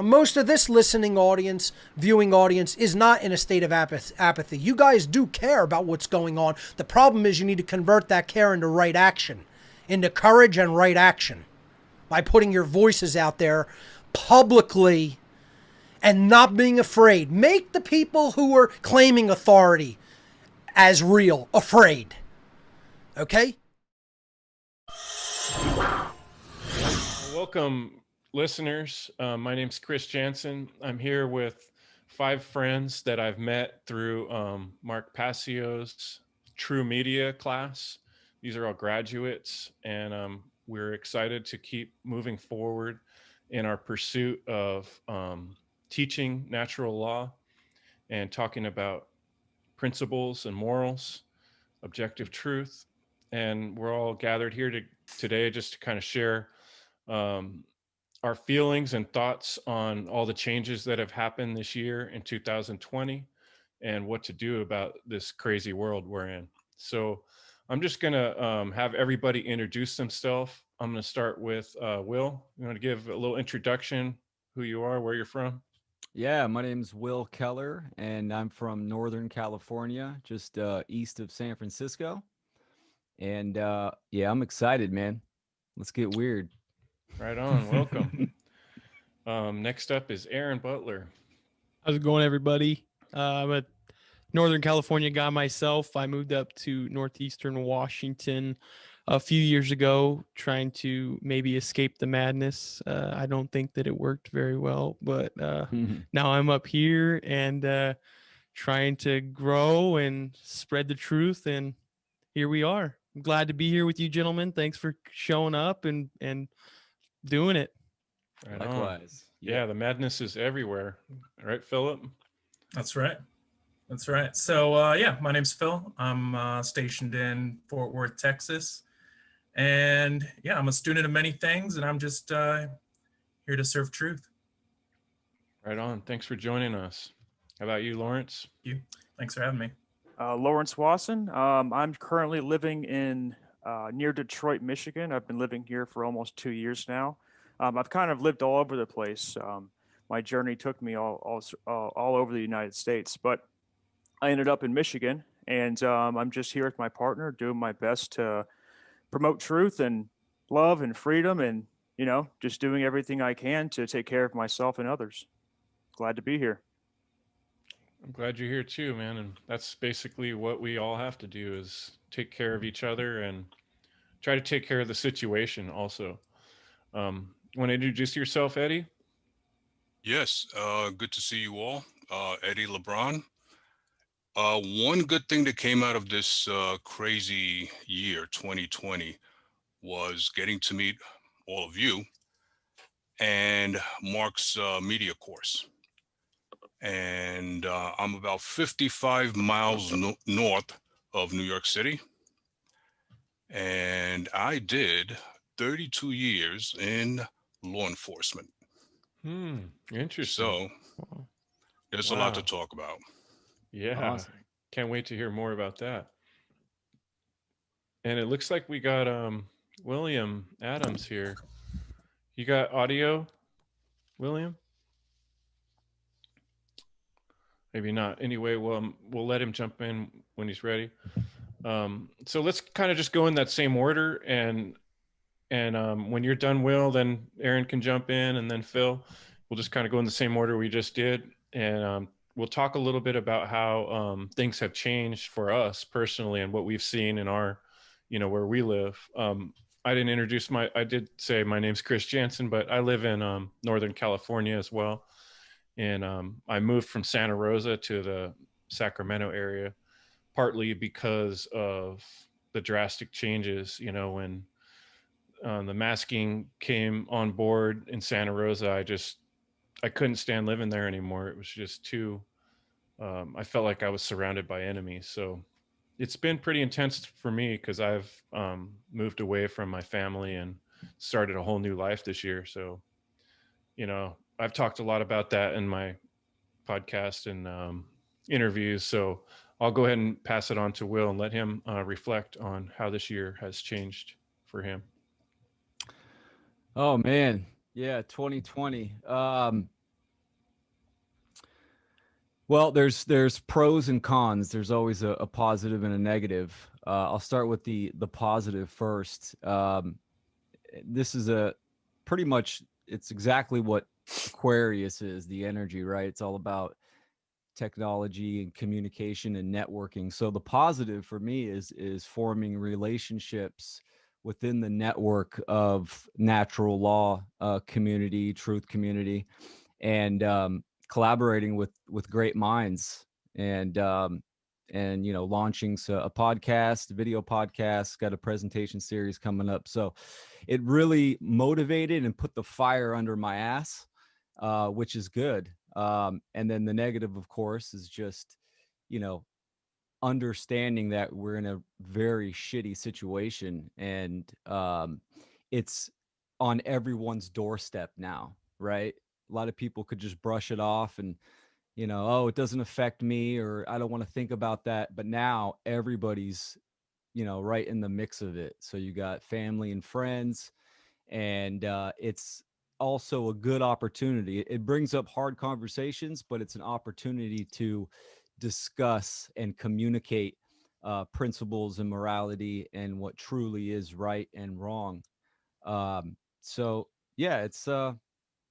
Most of this listening audience, viewing audience, is not in a state of apathy. You guys do care about what's going on. The problem is you need to convert that care into right action, into courage and right action by putting your voices out there publicly and not being afraid. Make the people who are claiming authority as real afraid. Okay? Welcome, listeners. My name's Chris Jansen. I'm here with 5 friends that I've met through Mark Passio's True Media class. These are all graduates, and we're excited to keep moving forward in our pursuit of teaching natural law and talking about principles and morals, objective truth. And we're all gathered here today just to kind of share um, our feelings and thoughts on all the changes that have happened this year in 2020 and what to do about this crazy world we're in. So I'm just going to have everybody introduce themselves. I'm going to start with Will. You want to give a little introduction, who you are, where you're from? Yeah, my name's Will Keller, and I'm from Northern California, just east of San Francisco. And yeah, I'm excited, man. Let's get weird. Right on. Welcome. Next up is Aaron Butler. How's it going, everybody? I'm a Northern California guy myself. I moved up to Northeastern Washington a few years ago, trying to maybe escape the madness. I don't think that it worked very well, but now I'm up here and trying to grow and spread the truth. And here we are. I'm glad to be here with you, gentlemen. Thanks for showing up and doing it. Right on. Likewise. Yeah, the madness is everywhere. Right, Philip? That's right. That's right. So, yeah, my name's Phil. I'm stationed in Fort Worth, Texas. And yeah, I'm a student of many things, and I'm just here to serve truth. Right on. Thanks for joining us. How about you, Lawrence? Thanks for having me. Lawrence Wasson. I'm currently living in near Detroit, Michigan. I've been living here for almost 2 years now. I've kind of lived all over the place. My journey took me all over the United States, but I ended up in Michigan, and I'm just here with my partner, doing my best to promote truth and love and freedom, and just doing everything I can to take care of myself and others. Glad to be here. I'm glad you're here too, man. And that's basically what we all have to do is take care of each other and try to take care of the situation also. Want to introduce yourself, Eddie? Yes, good to see you all. Eddie LeBron. One good thing that came out of this crazy year, 2020, was getting to meet all of you and Mark's media course. And I'm about 55 miles north of New York City. And I did 32 years in law enforcement. Interesting. So there's a lot to talk about. Yeah. Awesome. Can't wait to hear more about that. And it looks like we got William Adams here. You got audio, William? Maybe not. Anyway, we'll let him jump in when he's ready. So let's kind of just go in that same order, and when you're done, Will, then Aaron can jump in, and then Phil. We'll just kind of go in the same order we just did, and we'll talk a little bit about how things have changed for us personally and what we've seen in our, where we live. I did say my name's Chris Jansen, but I live in Northern California as well. And I moved from Santa Rosa to the Sacramento area, partly because of the drastic changes, when the masking came on board in Santa Rosa. I couldn't stand living there anymore. It was just too, I felt like I was surrounded by enemies. So it's been pretty intense for me because I've moved away from my family and started a whole new life this year. So, I've talked a lot about that in my podcast and interviews. So I'll go ahead and pass it on to Will and let him reflect on how this year has changed for him. Oh man, yeah, 2020. Well, there's pros and cons. There's always a positive and a negative. I'll start with the positive first. This is a pretty much, it's exactly what Aquarius is, the energy, right? It's all about technology and communication and networking. So the positive for me is forming relationships within the network of natural law community, truth community, and collaborating with great minds, and launching a podcast, video podcast, got a presentation series coming up. So it really motivated and put the fire under my ass, which is good. And then the negative, of course, is just, you know, understanding that we're in a very shitty situation, and it's on everyone's doorstep now, right? A lot of people could just brush it off and, oh, it doesn't affect me, or I don't want to think about that. But now everybody's, right in the mix of it. So you got family and friends, and it's also a good opportunity. It brings up hard conversations, but it's an opportunity to discuss and communicate principles and morality and what truly is right and wrong. So yeah,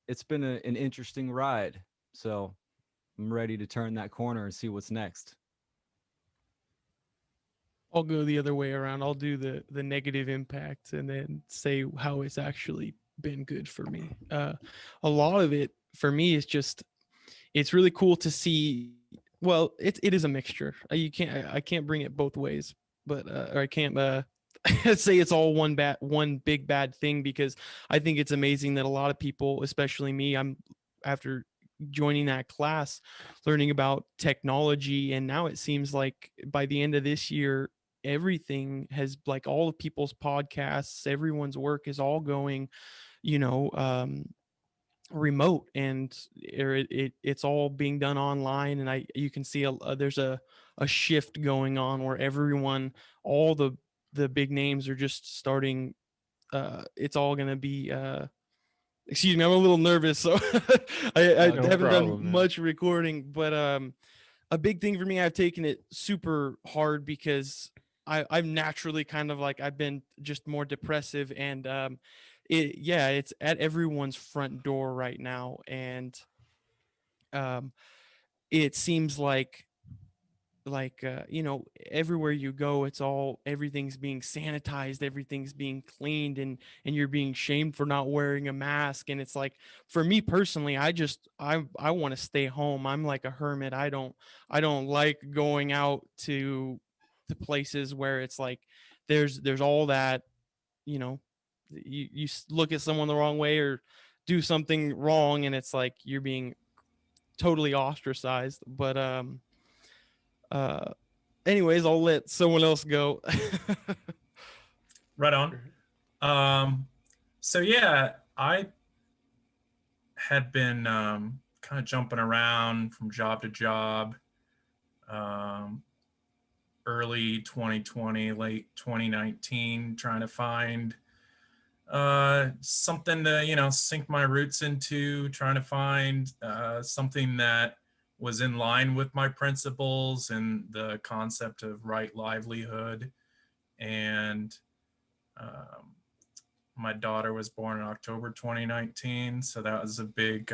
it's been an interesting ride. So I'm ready to turn that corner and see what's next. I'll go the other way around. I'll do the negative impact and then say how it's actually been good for me. A lot of it for me is just, it's really cool to see. Well, it is a mixture. I can't bring it both ways, but or I can't say it's all one big bad thing, because I think it's amazing that a lot of people, especially me, I'm after joining that class, learning about technology, and now it seems like by the end of this year, everything has, like, all of people's podcasts, everyone's work is all going, you know, remote, and it's all being done online. And you can see there's a shift going on where everyone, all the big names are just starting, it's all going to be excuse me, I'm a little nervous, so I No haven't done problem, man. much recording. But a big thing for me, I've taken it super hard because I'm naturally kind of like, I've been just more depressive, and it's at everyone's front door right now. And um, it seems like everywhere you go, it's all, everything's being sanitized, everything's being cleaned, and you're being shamed for not wearing a mask. And it's like, for me personally, I want to stay home. I'm like a hermit. I don't like going out to the places where it's like there's all that, you know you look at someone the wrong way or do something wrong, and it's like you're being totally ostracized. But uh anyways, I'll let someone else go. Right on. So yeah, I had been kind of jumping around from job to job, um, early 2020, late 2019, trying to find something to, sink my roots into, trying to find something that was in line with my principles and the concept of right livelihood. And um, my daughter was born in October 2019, so that was a big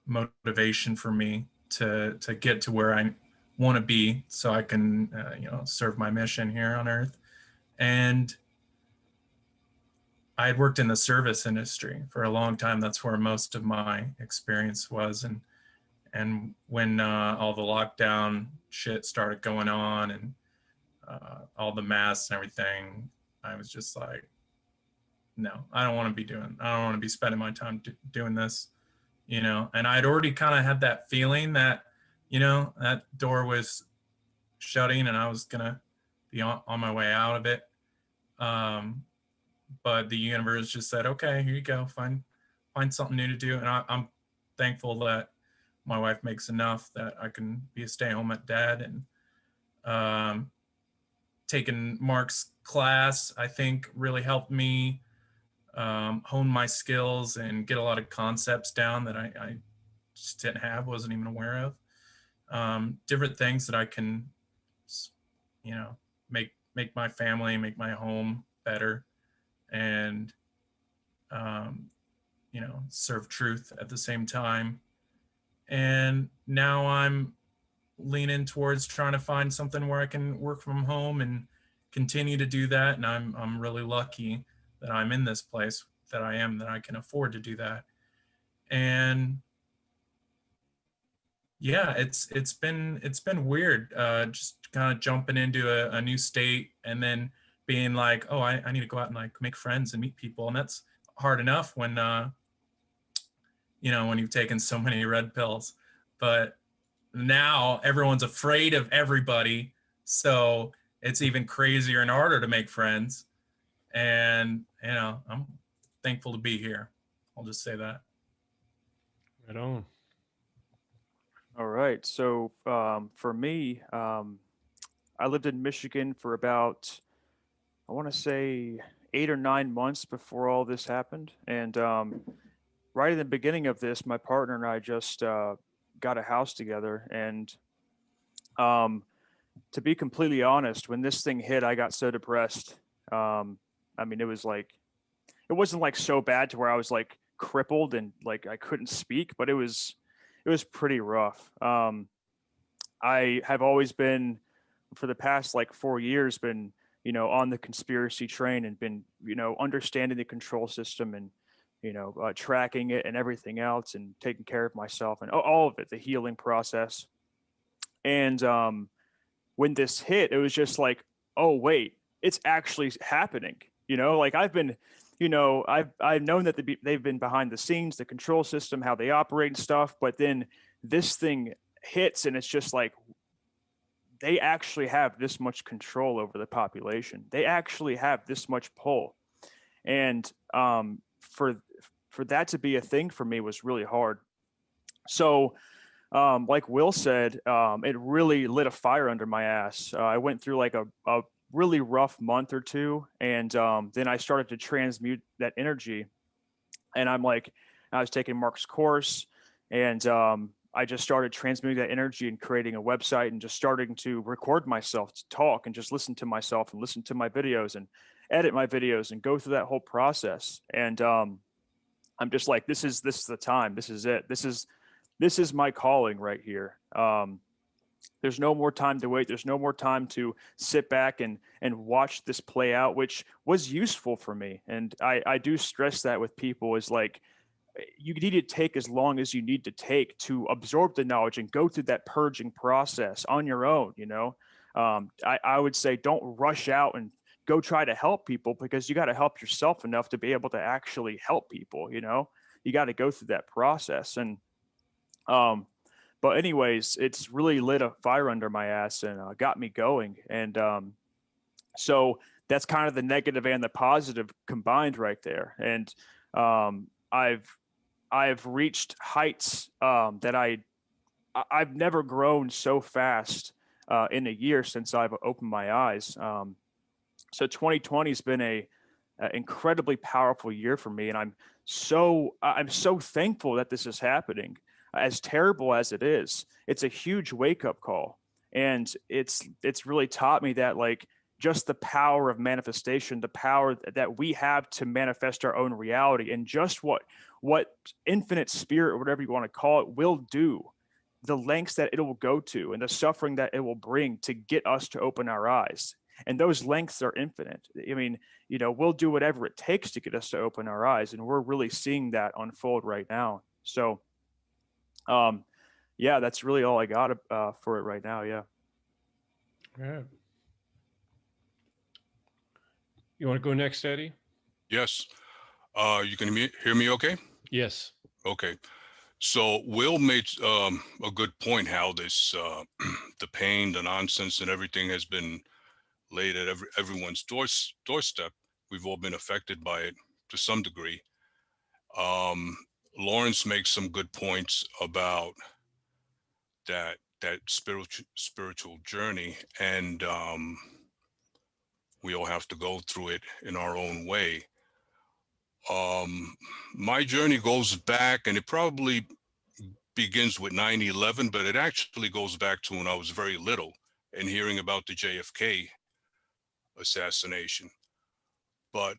motivation for me to get to where I want to be, so I can serve my mission here on Earth. And I had worked in the service industry for a long time. That's where most of my experience was. And when all the lockdown shit started going on, and all the masks and everything, I was just like, no, I don't want to be spending my time doing this, And I'd already kind of had that feeling that, that door was shutting and I was gonna be on my way out of it. But the universe just said, okay, here you go, find something new to do. And I'm thankful that my wife makes enough that I can be a stay-home dad. And taking Mark's class, I think, really helped me hone my skills and get a lot of concepts down that I just didn't have, wasn't even aware of. Different things that I can, you know, make my family, make my home better, and you know, serve truth at the same time. And now I'm leaning towards trying to find something where I can work from home and continue to do that. And I'm really lucky that I'm in this place that I am, that I can afford to do that. And yeah, it's been weird, just kind of jumping into a new state and then being like, oh, I need to go out and like make friends and meet people, and that's hard enough when you know, when you've taken so many red pills. But now everyone's afraid of everybody, so it's even crazier and harder to make friends. And you know, I'm thankful to be here. I'll just say that. Right on. All right. So for me, I lived in Michigan for about, I want to say, 8 or 9 months before all this happened. And right in the beginning of this, my partner and I just got a house together. And to be completely honest, when this thing hit, I got so depressed. I mean, it wasn't like so bad to where I was like crippled and like I couldn't speak, but it was pretty rough. I have always been, for the past like 4 years, been, you know, on the conspiracy train and been, you know, understanding the control system and, you know, tracking it and everything else and taking care of myself and all of it, the healing process. And when this hit, it was just like, oh wait, it's actually happening. You know, like I've been, you know, I've known that they've been behind the scenes, the control system, how they operate and stuff, but then this thing hits and it's just like they actually have this much control over the population. They actually have this much pull, and for that to be a thing for me was really hard. So like Will said, it really lit a fire under my ass. I went through like a really rough month or two, and then I started to transmute that energy. And I was taking Mark's course, and I just started transmuting that energy and creating a website and just starting to record myself to talk and just listen to myself and listen to my videos and edit my videos and go through that whole process. And I'm just like, this is the time. This is it. This is my calling right here. There's no more time to wait. There's no more time to sit back and watch this play out, which was useful for me. And I do stress that with people is like, you need to take as long as you need to take to absorb the knowledge and go through that purging process on your own. You know, I would say don't rush out and go try to help people, because you got to help yourself enough to be able to actually help people. You know, you got to go through that process. And but anyways, it's really lit a fire under my ass and got me going. And so that's kind of the negative and the positive combined right there. And I've reached heights that I've never grown so fast in a year since I've opened my eyes. So 2020 has been a incredibly powerful year for me, and I'm so thankful that this is happening. As terrible as it is, it's a huge wake up call, and it's really taught me that like just the power of manifestation, the power that we have to manifest our own reality, and just what infinite spirit or whatever you want to call it will do, the lengths that it will go to and the suffering that it will bring to get us to open our eyes. And those lengths are infinite. I mean, you know, we'll do whatever it takes to get us to open our eyes. And we're really seeing that unfold right now. So, yeah, that's really all I got for it right now. Yeah. All right. You want to go next, Eddie? Yes. You can hear me okay? Yes. Okay. So Will made a good point how this, the pain, the nonsense and everything has been laid at everyone's doorstep. We've all been affected by it to some degree. Lawrence makes some good points about that spiritual journey, and we all have to go through it in our own way. My journey goes back, and it probably begins with 9/11, but it actually goes back to when I was very little and hearing about the JFK assassination. But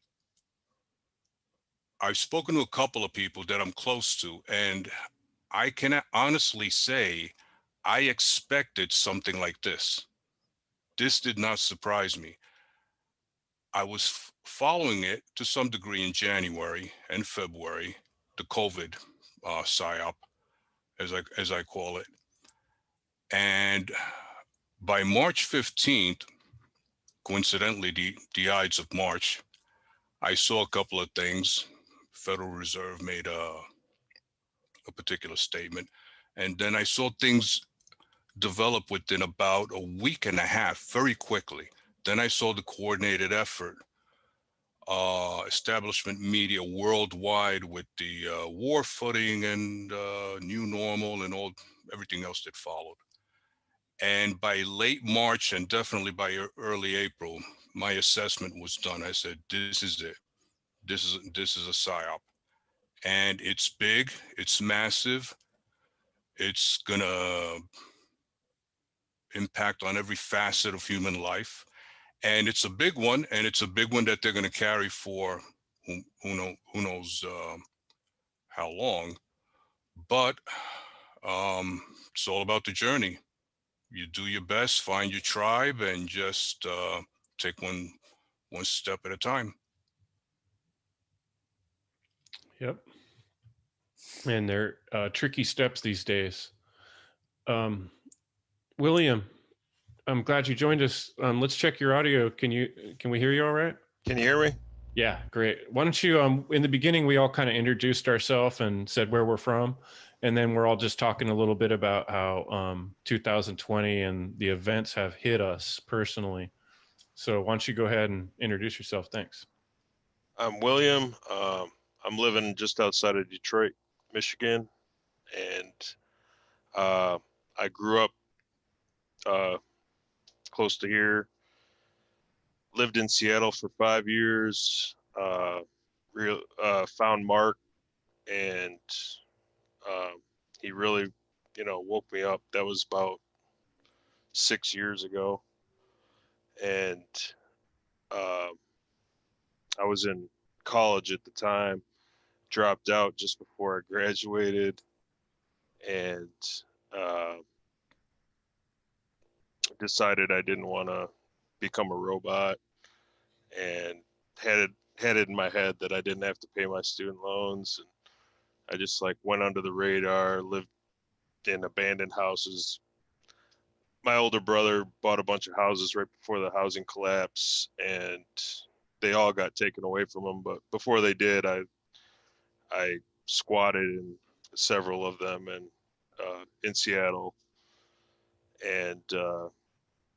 I've spoken to a couple of people that I'm close to, and I can honestly say I expected something like this. This did not surprise me. I was following it to some degree in January and February, the COVID psyop, as I call it. And by March 15th, coincidentally, the Ides of March, I saw a couple of things. Federal Reserve made a particular statement. And then I saw things develop within about a week and a half, very quickly. Then I saw the coordinated effort, establishment media worldwide with the war footing and new normal and everything else that followed. And by late March and definitely by early April, my assessment was done. I said, this is it. This is a psyop. And it's big, it's massive, it's gonna impact on every facet of human life. And it's a big one, and it's a big one that they're gonna carry for who knows how long. But it's all about the journey. You do your best, find your tribe, and just take one step at a time. Yep. And they're tricky steps these days. William, I'm glad you joined us. Let's check your audio. Can we hear you all right? Can you hear me? Yeah, great. Why don't you, in the beginning, we all kind of introduced ourselves and said where we're from. And then we're all just talking a little bit about how 2020 and the events have hit us personally. So why don't you go ahead and introduce yourself? Thanks. I'm William. I'm living just outside of Detroit, Michigan. And I grew up close to here, lived in Seattle for 5 years, found Mark, and he really, woke me up. That was about 6 years ago. And I was in college at the time, dropped out just before I graduated, and decided I didn't want to become a robot, and had it in my head that I didn't have to pay my student loans, and I just went under the radar, lived in abandoned houses. My older brother bought a bunch of houses right before the housing collapse, and they all got taken away from him. But before they did, I squatted in several of them and in Seattle, and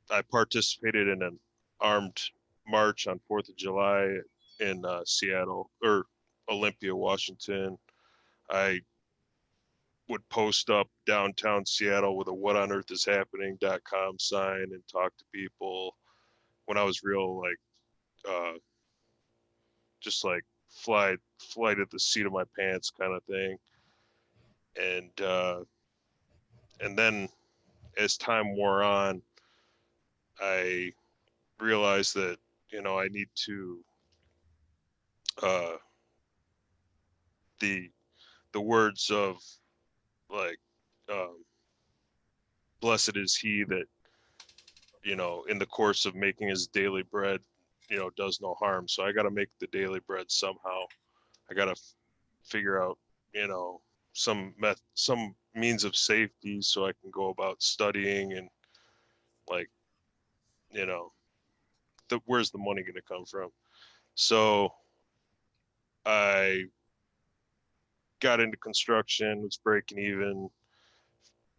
I participated in an armed march on 4th of July in Seattle, or Olympia, Washington. I would post up downtown Seattle with a "What on Earth is happening.com" sign and talk to people when I was real, just flight at the seat of my pants kind of thing. And then as time wore on, I realized that, I need to, the words of like, blessed is he that, in the course of making his daily bread, does no harm. So I got to make the daily bread somehow. I got to figure out, some means of safety so I can go about studying, and you know, where's the money going to come from? So I got into construction, was breaking even,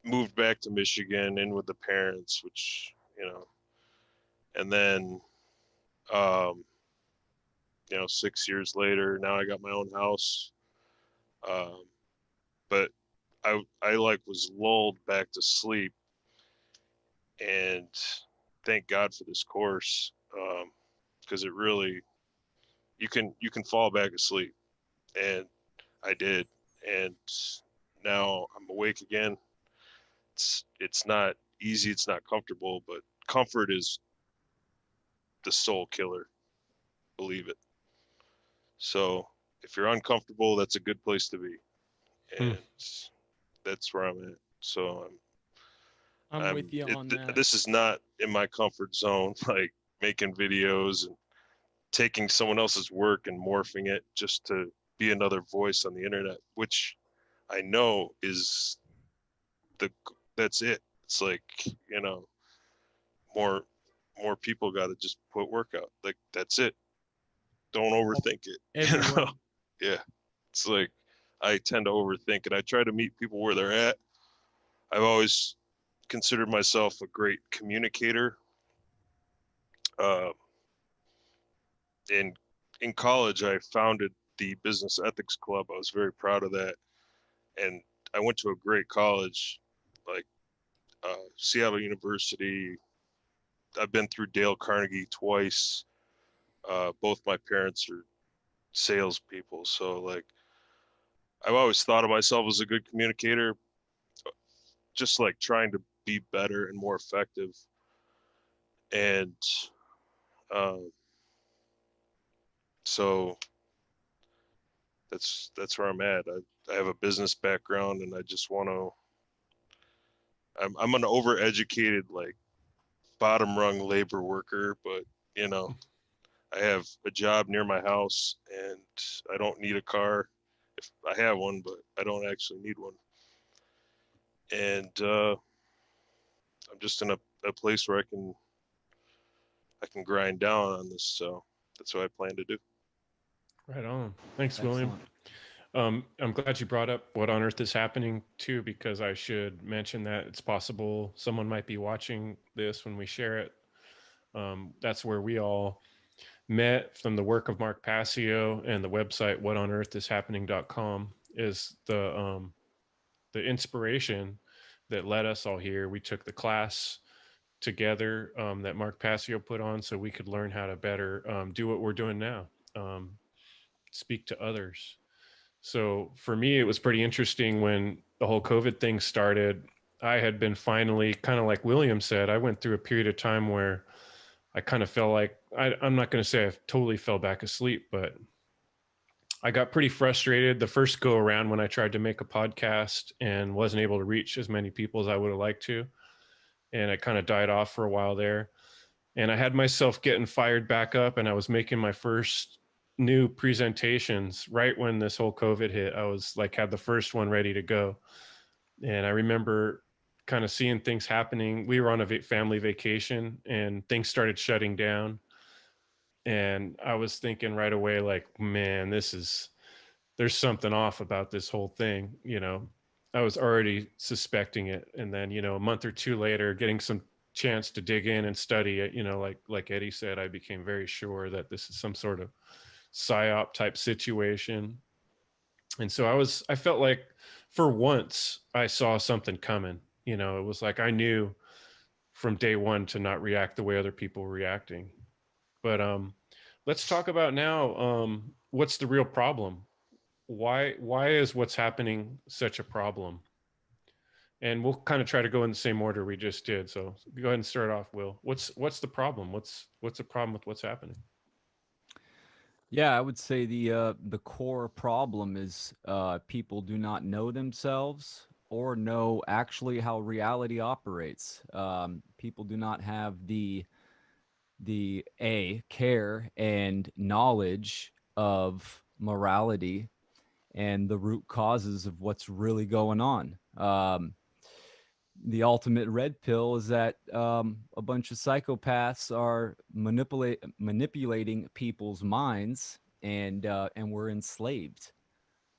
moved back to Michigan in with the parents, which, and then, 6 years later, now I got my own house. But I was lulled back to sleep, and thank God for this course. Because it really, you can fall back asleep, and I did. And now I'm awake again. It's not easy, it's not comfortable, but comfort is the soul killer. Believe it. So if you're uncomfortable, that's a good place to be. And that's where I'm at. So I'm with you on that. this is not in my comfort zone, like making videos and taking someone else's work and morphing it just to be another voice on the internet, which I know is that's it. It's like, you know, more people got to just put work out. Like that's it. Don't overthink it. Everyone. You know? Yeah. It's like I tend to overthink and I try to meet people where they're at. I've always considered myself a great communicator. Uh, in college, I founded the Business Ethics Club. I was very proud of that, and I went to a great college, like Seattle University. I've been through Dale Carnegie twice. Both my parents are salespeople, so like I've always thought of myself as a good communicator, just like trying to be better and more effective. And so that's where I'm at. I have a business background, and I just want to. I'm an overeducated, like bottom rung labor worker, but you know, I have a job near my house, and I don't need a car. If I have one, but I don't actually need one. And I'm just in a place where I can grind down on this. So that's what I plan to do. Right on. Thanks, Excellent. William. I'm glad you brought up what on earth is happening too, because I should mention that it's possible someone might be watching this when we share it. That's where we all met from the work of Mark Passio, and the website whatonearthishappening.com is the inspiration that led us all here. We took the class together that Mark Passio put on so we could learn how to better do what we're doing now, speak to others. So for me, it was pretty interesting when the whole COVID thing started. I had been finally, kind of like William said, I went through a period of time where I kind of felt like, I'm not going to say I totally fell back asleep, but I got pretty frustrated the first go around when I tried to make a podcast and wasn't able to reach as many people as I would have liked to. And I kind of died off for a while there. And I had myself getting fired back up, and I was making my first new presentations right when this whole COVID hit. I was like, had the first one ready to go. And I remember kind of seeing things happening. We were on a family vacation and things started shutting down. And I was thinking right away, like, man, there's something off about this whole thing. You know, I was already suspecting it. And then, you know, a month or two later, getting some chance to dig in and study it, you know, like Eddie said, I became very sure that this is some sort of psyop type situation. And so I felt like for once I saw something coming. You know, it was like I knew from day one to not react the way other people were reacting. But let's talk about now what's the real problem? Why is what's happening such a problem? And we'll kind of try to go in the same order we just did. So go ahead and start off, Will. What's the problem? What's the problem with what's happening? Yeah, I would say the core problem is people do not know themselves or know actually how reality operates. People do not have the care and knowledge of morality and the root causes of what's really going on. The ultimate red pill is that a bunch of psychopaths are manipulating people's minds, and we're enslaved.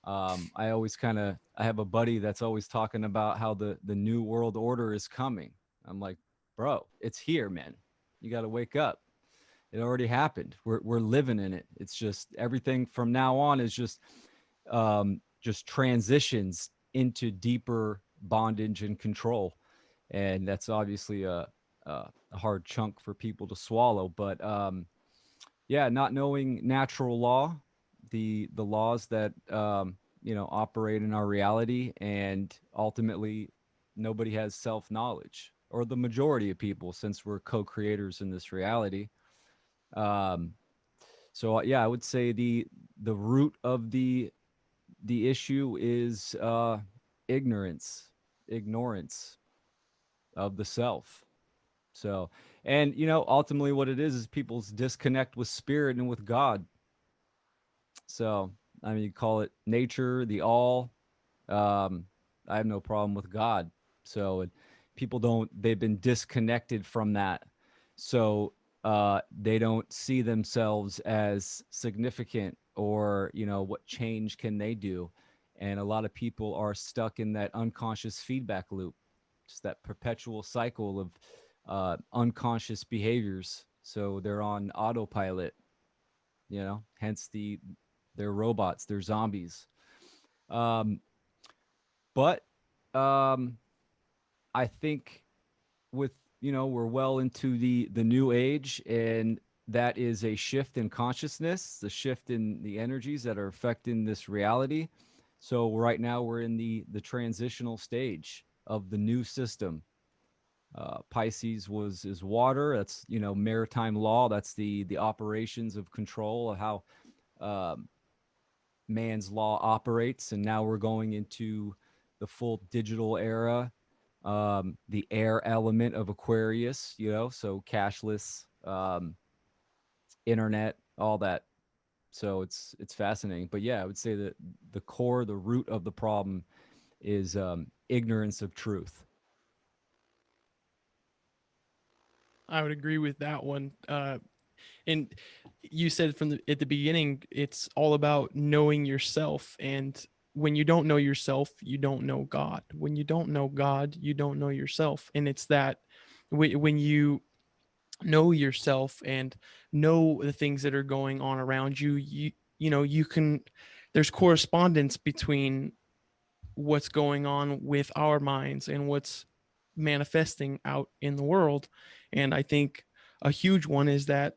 I always I have a buddy that's always talking about how the new world order is coming. I'm like, bro, it's here, man. You got to wake up. It already happened. We're living in it. It's just everything from now on is just transitions into deeper bondage and control, and that's obviously a hard chunk for people to swallow. But yeah, not knowing natural law, the laws that operate in our reality, and ultimately nobody has self-knowledge, or the majority of people, since we're co-creators in this reality. So yeah, I would say the root of the issue is ignorance of the self. So, and ultimately what it is people's disconnect with spirit and with God. So, I mean, you call it nature, the all. I have no problem with God. So people they've been disconnected from that. So they don't see themselves as significant, or, what change can they do? And a lot of people are stuck in that unconscious feedback loop, just that perpetual cycle of unconscious behaviors. So they're on autopilot, hence they're robots, they're zombies. Um, but I think with, we're well into the new age, and that is a shift in consciousness, the shift in the energies that are affecting this reality. So right now we're in the transitional stage of the new system. Pisces is water. That's, maritime law. That's the operations of control of how man's law operates. And now we're going into the full digital era, the air element of Aquarius, so cashless, internet, all that. So it's fascinating. But yeah, I would say that the root of the problem is ignorance of truth. I would agree with that one. And you said at the beginning, it's all about knowing yourself. And when you don't know yourself, you don't know God. When you don't know God, you don't know yourself. And it's that when you know yourself and know the things that are going on around you, you can, there's correspondence between what's going on with our minds and what's manifesting out in the world. And I think a huge one is that,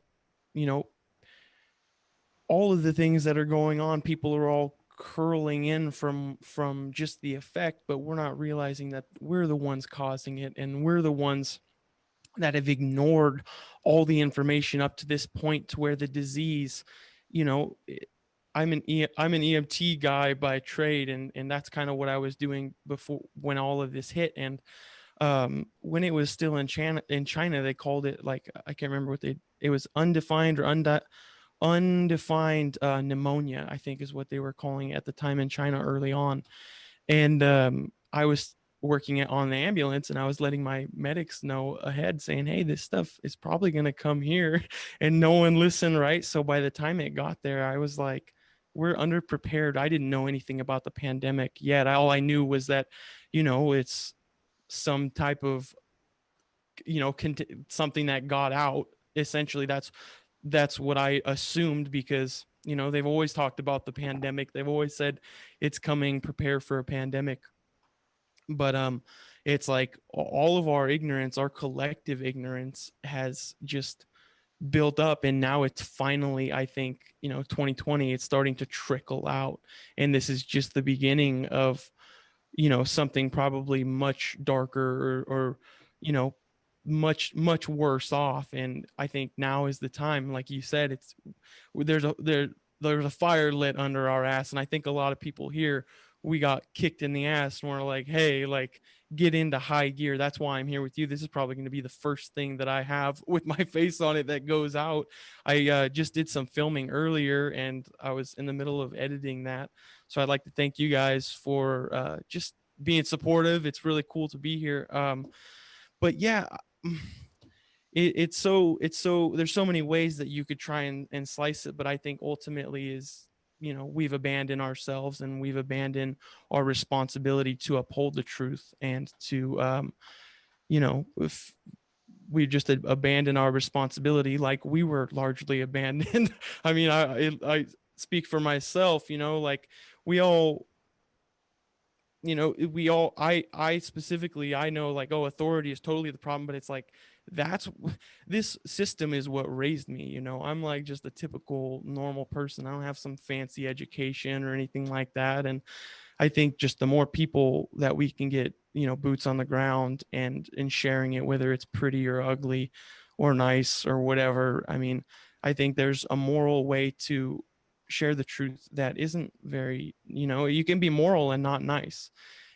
you know, all of the things that are going on, people are all curling in from just the effect, but we're not realizing that we're the ones causing it, and we're the ones that have ignored all the information up to this point, to where the disease, you know, I'm an EMT guy by trade, and that's kind of what I was doing before, when all of this hit. And when it was still in China, they called it, like, I can't remember what it was, undefined or undefined pneumonia, I think is what they were calling it at the time in China early on. And I was working on the ambulance, and I was letting my medics know ahead, saying, hey, this stuff is probably going to come here. And no one listened, right? So by the time it got there, I was like, we're underprepared. I didn't know anything about the pandemic yet. All I knew was that, you know, it's some type of, you know, something that got out. Essentially, that's what I assumed, because, you know, they've always talked about the pandemic. They've always said it's coming, prepare for a pandemic. But it's like all of our ignorance, our collective ignorance, has just built up, and now it's finally, I think, you know, 2020, it's starting to trickle out. And this is just the beginning of, you know, something probably much darker, or you know, much worse off. And I think now is the time, like you said, it's there's a fire lit under our ass. And I think a lot of people here, we got kicked in the ass, and we're like, hey, like, get into high gear. That's why I'm here with you. This is probably going to be the first thing that I have with my face on it that goes out. I just did some filming earlier, and I was in the middle of editing that. So I'd like to thank you guys for just being supportive. It's really cool to be here. But yeah, it's so there's so many ways that you could try and slice it. But I think ultimately is, you know, we've abandoned ourselves, and we've abandoned our responsibility to uphold the truth, and to, you know, if we just abandon our responsibility, like we were largely abandoned. I mean, I speak for myself, you know, like we all, you know, I specifically, I know, like, oh, authority is totally the problem, but it's like that's this system is what raised me. You know, I'm like just a typical normal person. I don't have some fancy education or anything like that. And I think just the more people that we can get, you know, boots on the ground and sharing it, whether it's pretty or ugly or nice or whatever. I mean, I think there's a moral way to share the truth that isn't very, you know, you can be moral and not nice.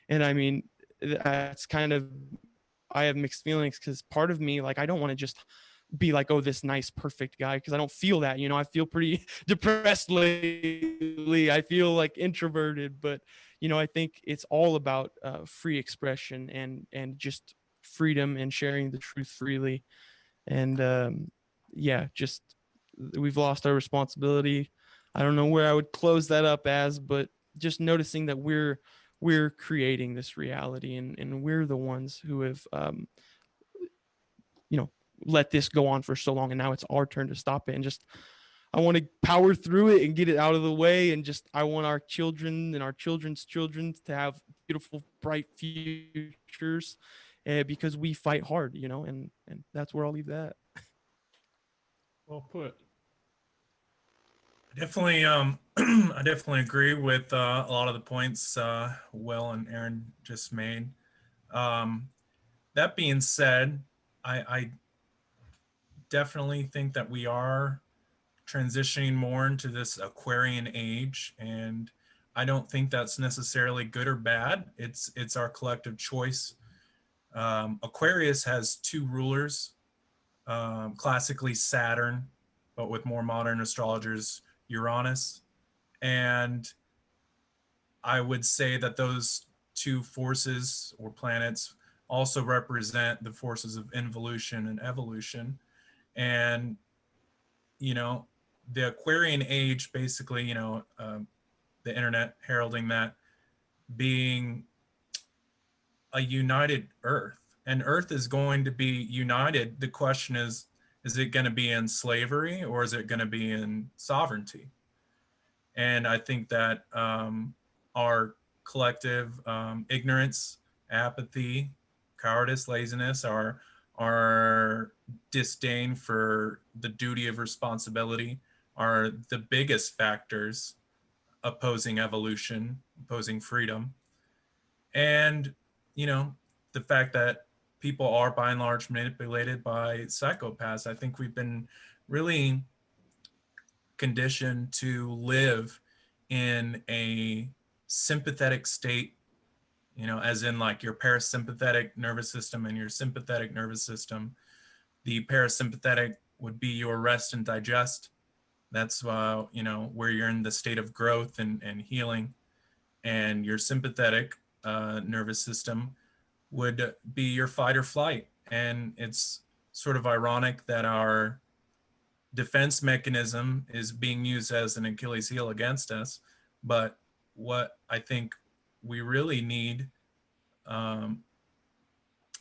And I mean, that's kind of, I have mixed feelings because part of me, like, I don't want to just be like, oh, this nice, perfect guy, because I don't feel that, you know. I feel pretty depressed lately. I feel like introverted, but you know, I think it's all about free expression and just freedom and sharing the truth freely. And yeah, just we've lost our responsibility. I don't know where I would close that up as, but just noticing that we're creating this reality, and we're the ones who have you know, let this go on for so long, and now it's our turn to stop it. And just I want to power through it and get it out of the way. And just I want our children and our children's children to have beautiful, bright futures, because we fight hard, you know. And that's where I'll leave that. Well put. Definitely, I definitely agree with a lot of the points Will and Aaron just made. Um, that being said, I definitely think that we are transitioning more into this Aquarian age, and I don't think that's necessarily good or bad. It's our collective choice. Aquarius has two rulers, classically Saturn, but with more modern astrologers, Uranus. And I would say that those two forces or planets also represent the forces of involution and evolution. And, you know, the Aquarian age basically, you know, the internet heralding that being a united Earth. And Earth is going to be united. The question is it going to be in slavery or is it going to be in sovereignty? And I think that our collective ignorance, apathy, cowardice, laziness, our disdain for the duty of responsibility are the biggest factors opposing evolution, opposing freedom. And, you know, the fact that people are by and large manipulated by psychopaths. I think we've been really conditioned to live in a sympathetic state, you know, as in like your parasympathetic nervous system and your sympathetic nervous system. The parasympathetic would be your rest and digest. That's you know, where you're in the state of growth and healing. And your sympathetic nervous system would be your fight or flight. And it's sort of ironic that our defense mechanism is being used as an Achilles heel against us. But what I think we really need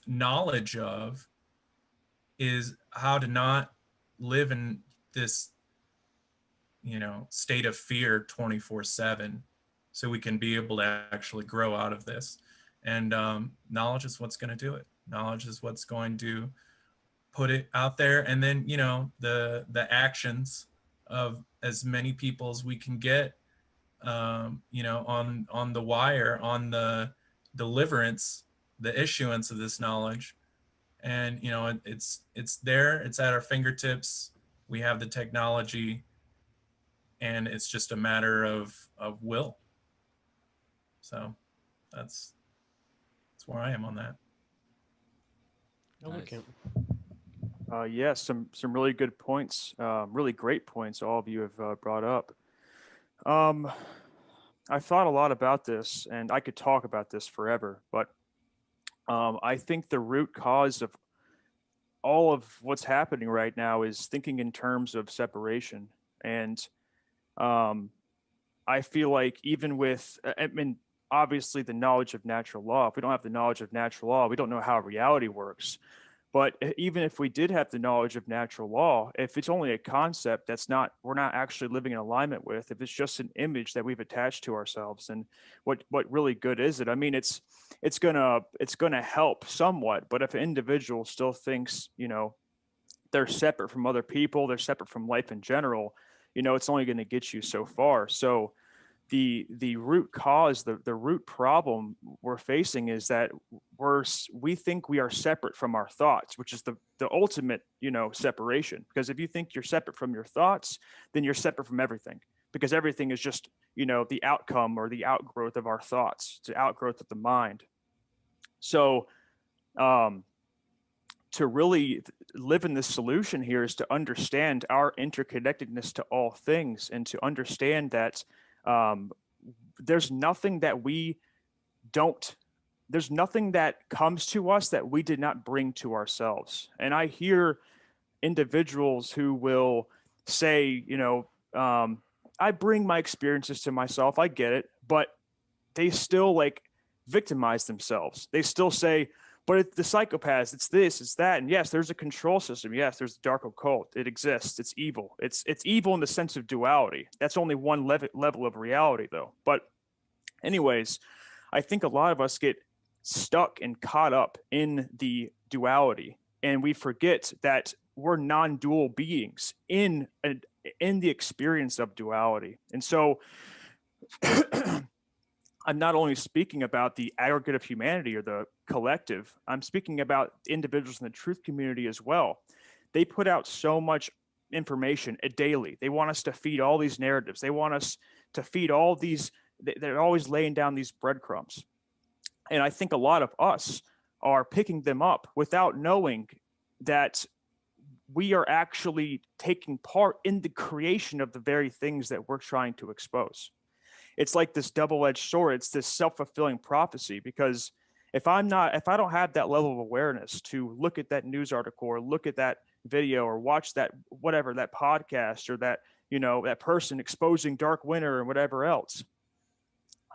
knowledge of is how to not live in this, you know, state of fear 24/7, so we can be able to actually grow out of this. And knowledge is what's going to do it. Knowledge is what's going to put it out there. And then, you know, the actions of as many people as we can get, you know, on the wire, on the deliverance, the issuance of this knowledge. And, you know, it's there, it's at our fingertips. We have the technology, and it's just a matter of will. So that's where I am on that. Nice. Yeah, some really good points, really great points all of you have brought up. I thought a lot about this, and I could talk about this forever, but I think the root cause of all of what's happening right now is thinking in terms of separation. And um, I feel like even with, I mean, obviously the knowledge of natural law, if we don't have the knowledge of natural law, we don't know how reality works. But even if we did have the knowledge of natural law, if it's only a concept we're not actually living in alignment with, if it's just an image that we've attached to ourselves, and what really good is it? I mean, it's gonna help somewhat, but if an individual still thinks, they're separate from other people, they're separate from life in general, it's only going to get you so far. So the root cause, the root problem we're facing is that we think we are separate from our thoughts, which is the ultimate, separation. Because if you think you're separate from your thoughts, then you're separate from everything, because everything is just, the outcome or the outgrowth of our thoughts. It's the outgrowth of the mind. So, to really live in this solution here is to understand our interconnectedness to all things, and to understand that there's nothing that comes to us that we did not bring to ourselves. And I hear individuals who will say, I bring my experiences to myself. I get it, but they still victimize themselves. They still say, but it's the psychopaths, it's this, it's that. And yes, there's a control system. Yes, there's the dark occult. It exists. It's evil. It's evil in the sense of duality. That's only one level of reality, though. But anyways, I think a lot of us get stuck and caught up in the duality, and we forget that we're non-dual beings in the experience of duality. And so I'm not only speaking about the aggregate of humanity or the collective, I'm speaking about individuals in the truth community as well. They put out so much information daily. They want us to feed all these narratives. They want us to feed all these, they're always laying down these breadcrumbs. And I think a lot of us are picking them up without knowing that we are actually taking part in the creation of the very things that we're trying to expose. It's like this double-edged sword. It's this self-fulfilling prophecy, because if I don't have that level of awareness to look at that news article or look at that video or watch that, whatever, that podcast, or that, that person exposing Dark Winter or whatever else.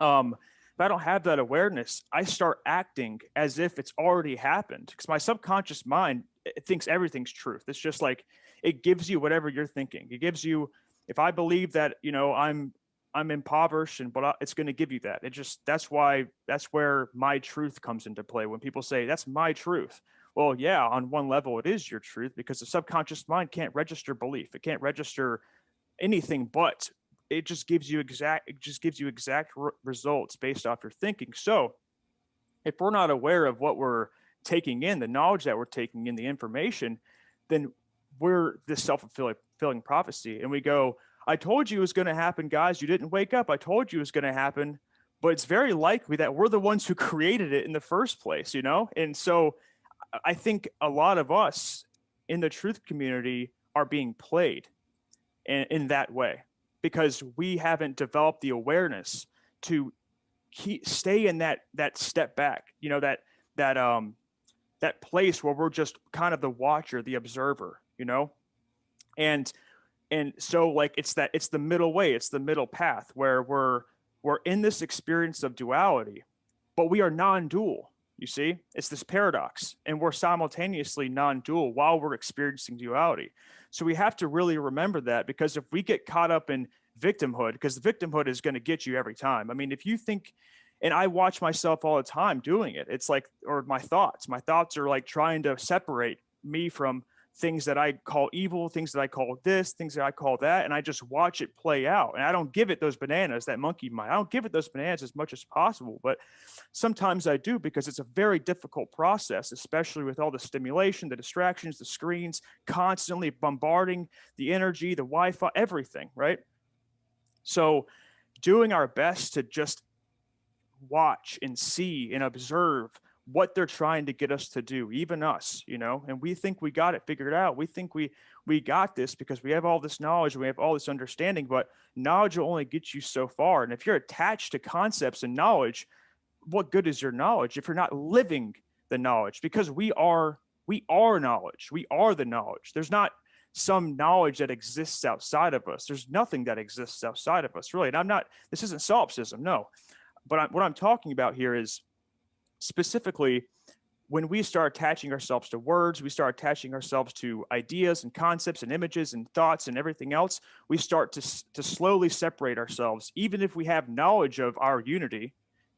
If I don't have that awareness, I start acting as if it's already happened, because my subconscious mind, it thinks everything's truth. It's just like, it gives you whatever you're thinking. It gives you, if I believe that, I'm impoverished, but it's going to give you that. That's where my truth comes into play. When people say that's my truth, well, yeah, on one level it is your truth, because the subconscious mind can't register belief. It can't register anything, but it just gives you exact results based off your thinking. So if we're not aware of what we're taking in, the knowledge that we're taking in, the information, then we're this self-fulfilling prophecy, and we go, I told you it was going to happen, guys. You didn't wake up. I told you it was going to happen. But it's very likely that we're the ones who created it in the first place, And so I think a lot of us in the truth community are being played in that way, because we haven't developed the awareness to stay in that step back, that place where we're just kind of the watcher, the observer, And so it's the middle way, it's the middle path where we're in this experience of duality, but we are non-dual. You see, it's this paradox, and we're simultaneously non-dual while we're experiencing duality. So we have to really remember that, because if we get caught up in victimhood, because the victimhood is going to get you every time. I mean, if you think, and I watch myself all the time doing it, it's like, or my thoughts are like trying to separate me from things that I call evil, things that I call this, things that I call that, and I just watch it play out. And I don't give it those bananas, that monkey mind. I don't give it those bananas as much as possible, but sometimes I do, because it's a very difficult process, especially with all the stimulation, the distractions, the screens, constantly bombarding the energy, the Wi-Fi, everything, right? So doing our best to just watch and see and observe what they're trying to get us to do, even us, and we think we got it figured out. We think we got this because we have all this knowledge, we have all this understanding, but knowledge will only get you so far. And if you're attached to concepts and knowledge, what good is your knowledge if you're not living the knowledge? Because we are knowledge. We are the knowledge. There's not some knowledge that exists outside of us. There's nothing that exists outside of us, really. And this isn't solipsism, no. But what I'm talking about here is specifically when we start attaching ourselves to words, we start attaching ourselves to ideas and concepts and images and thoughts and everything else, we start to slowly separate ourselves. Even if we have knowledge of our unity,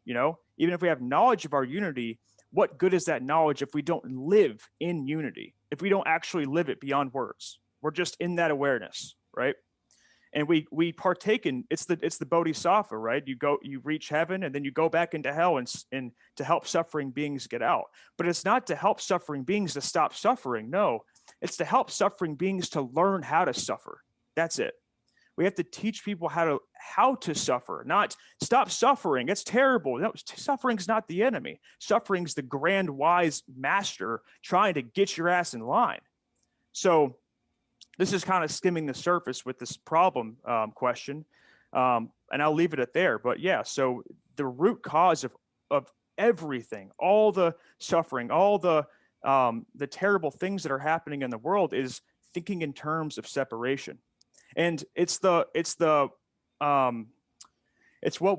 even if we have knowledge of our unity, what good is that knowledge if we don't live in unity? If we don't actually live it beyond words? We're just in that awareness, right? And we partake in it's the bodhisattva, right? You reach heaven and then you go back into hell and to help suffering beings get out. But it's not to help suffering beings to stop suffering. No, it's to help suffering beings to learn how to suffer. That's it. We have to teach people how to suffer, not stop suffering. It's terrible. No, suffering's not the enemy. Suffering's the grand wise master trying to get your ass in line. So this is kind of skimming the surface with this problem question, and I'll leave it at there. But yeah, so the root cause of everything, all the suffering, all the terrible things that are happening in the world is thinking in terms of separation, and it's what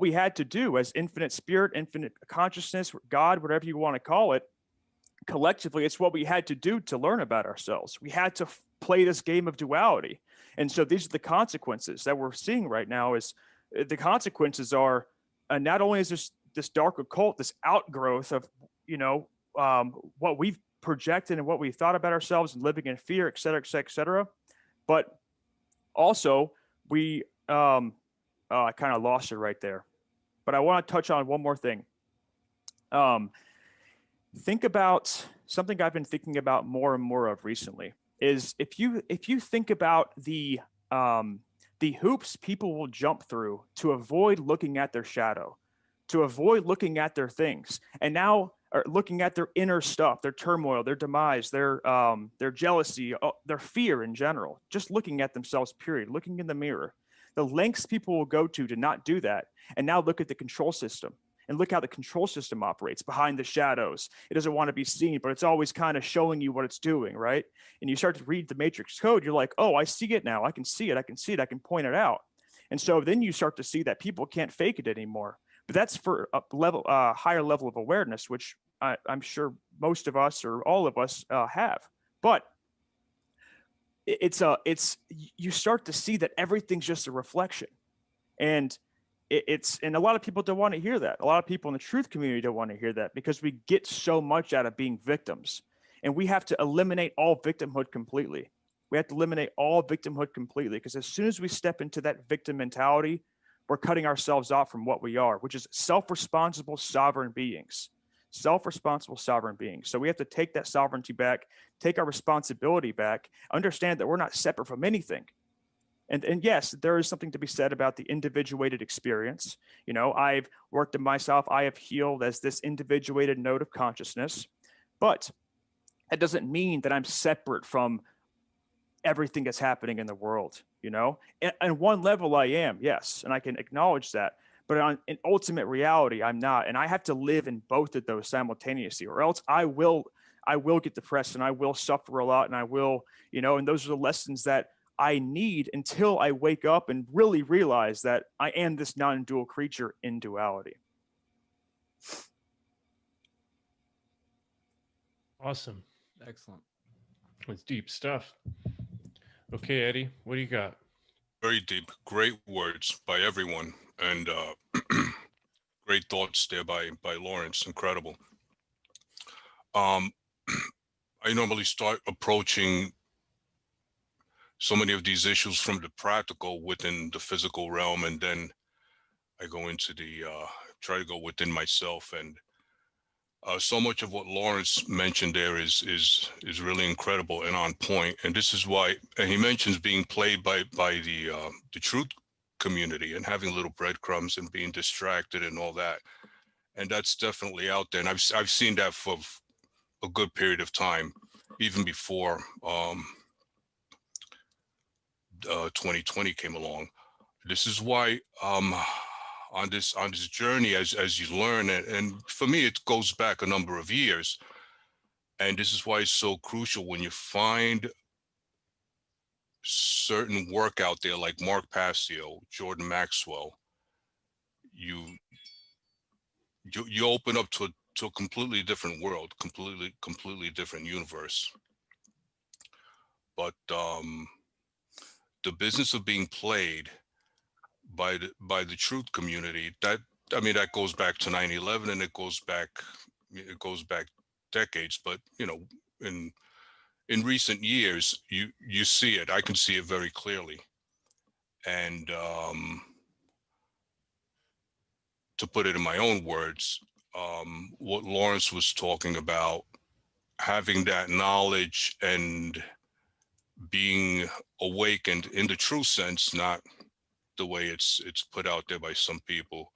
we had to do as infinite spirit, infinite consciousness, God, whatever you want to call it. Collectively, it's what we had to do to learn about ourselves. We had to play this game of duality. And so these are the consequences that we're seeing right now. Is the consequences are not only is this dark occult, this outgrowth of, what we've projected and what we thought about ourselves and living in fear, et cetera, et cetera, et cetera. But also I kind of lost it right there. But I want to touch on one more thing. Think about something I've been thinking about more and more of recently is if you think about the hoops people will jump through to avoid looking at their shadow, to avoid looking at their things, and now are looking at their inner stuff, their turmoil, their demise, their jealousy, their fear in general, just looking at themselves, period, looking in the mirror, the lengths people will go to not do that, and now look at the control system. And look how the control system operates behind the shadows. It doesn't want to be seen, but it's always kind of showing you what it's doing, right? And you start to read the matrix code, you're like, oh, I see it now. I can see it. I can see it. I can point it out. And so then you start to see that people can't fake it anymore. But that's for a higher level of awareness, which I'm sure most of us or all of us have. But you start to see that everything's just a reflection. And and a lot of people don't want to hear that. A lot of people in the truth community don't want to hear that because we get so much out of being victims, and we have to eliminate all victimhood completely. We have to eliminate all victimhood completely because as soon as we step into that victim mentality, we're cutting ourselves off from what we are, which is self-responsible sovereign beings. Self-responsible sovereign beings. So we have to take that sovereignty back, take our responsibility back, understand that we're not separate from anything. And yes, there is something to be said about the individuated experience. I've worked in myself. I have healed as this individuated node of consciousness, but that doesn't mean that I'm separate from everything that's happening in the world. And one level I am, yes, and I can acknowledge that. But in ultimate reality, I'm not, and I have to live in both of those simultaneously, or else I will get depressed and I will suffer a lot, and I will, and those are the lessons that I need until I wake up and really realize that I am this non-dual creature in duality. Awesome. Excellent. It's deep stuff. Okay, Eddie, what do you got? Very deep. Great words by everyone. And great thoughts there by Lawrence. Incredible. I normally start approaching so many of these issues from the practical within the physical realm, and then I go into try to go within myself. And so much of what Lawrence mentioned there is really incredible and on point. And this is why, and he mentions being played by the truth community and having little breadcrumbs and being distracted and all that. And that's definitely out there. And I've seen that for a good period of time, even before 2020 came along. This is why on this journey, as you learn, and for me it goes back a number of years, and this is why it's so crucial when you find certain work out there like Mark Passio, Jordan Maxwell, you open up to to a completely different world, completely different universe. But the business of being played by the truth community, that, I mean, that goes back to 9/11, and it goes back decades. But in recent years, you see it. I can see it very clearly. And to put it in my own words, what Lawrence was talking about, having that knowledge and being awakened in the true sense, not the way it's put out there by some people.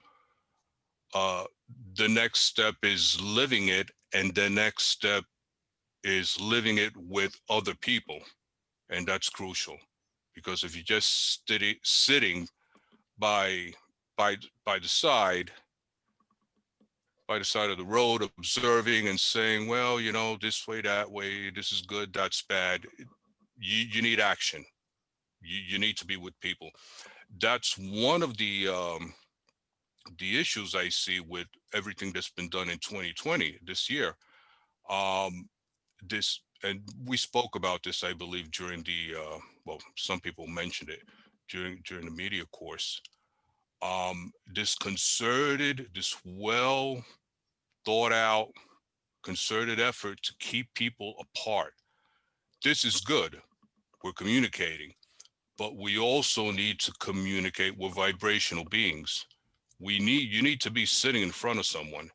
The next step is living it, and the next step is living it with other people, and that's crucial. Because if you're just sitting by by the side of the road, observing and saying, well, this way, that way, this is good, that's bad, you need action. You need to be with people. That's one of the issues I see with everything that's been done in 2020 this year. This, and we spoke about this, I believe, during the well, some people mentioned it during the media course. This well thought out, concerted effort to keep people apart. This is good. We're communicating, but we also need to communicate with vibrational beings. You need to be sitting in front of someone.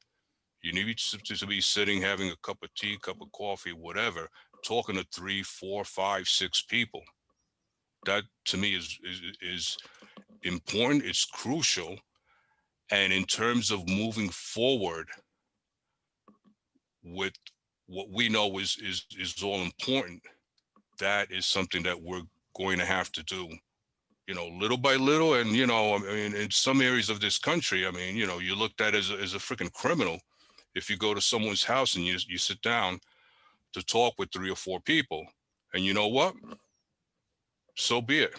You need to be sitting, having a cup of tea, cup of coffee, whatever, talking to 3, 4, 5, 6 people. That to me is important. It's crucial. And in terms of moving forward with what we know is all important, that is something that we're going to have to do, little by little. And, I mean, in some areas of this country, I mean, you're looked at as a freaking criminal if you go to someone's house and you sit down to talk with 3 or 4 people. And you know what? So be it.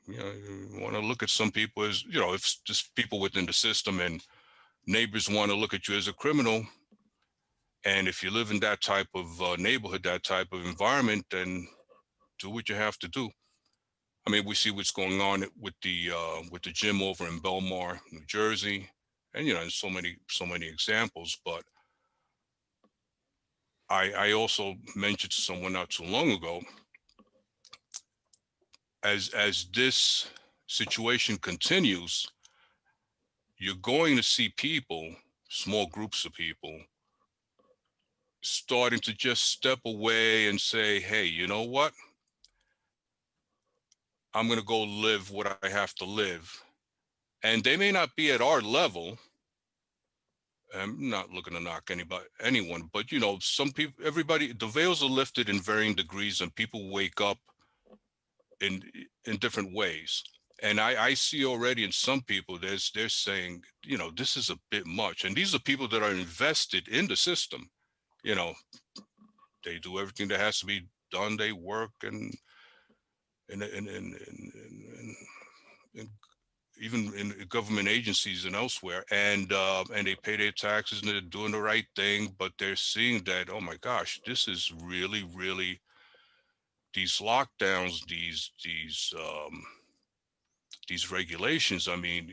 You want to look at some people as, if just people within the system, and neighbors want to look at you as a criminal. And if you live in that type of neighborhood, that type of environment, then do what you have to do. I mean, we see what's going on with the gym over in Belmar, New Jersey, and and so many examples. But I also mentioned to someone not too long ago, as this situation continues, you're going to see people, small groups of people, starting to just step away and say, hey, you know what? I'm going to go live what I have to live. And they may not be at our level. I'm not looking to knock anyone, but some people, everybody, the veils are lifted in varying degrees, and people wake up in different ways. And I see already in some people, they're saying, this is a bit much. And these are people that are invested in the system. They do everything that has to be done. They work and even in government agencies and elsewhere, and they pay their taxes and they're doing the right thing. But they're seeing that, oh my gosh, this is really, really, these lockdowns, these regulations. I mean,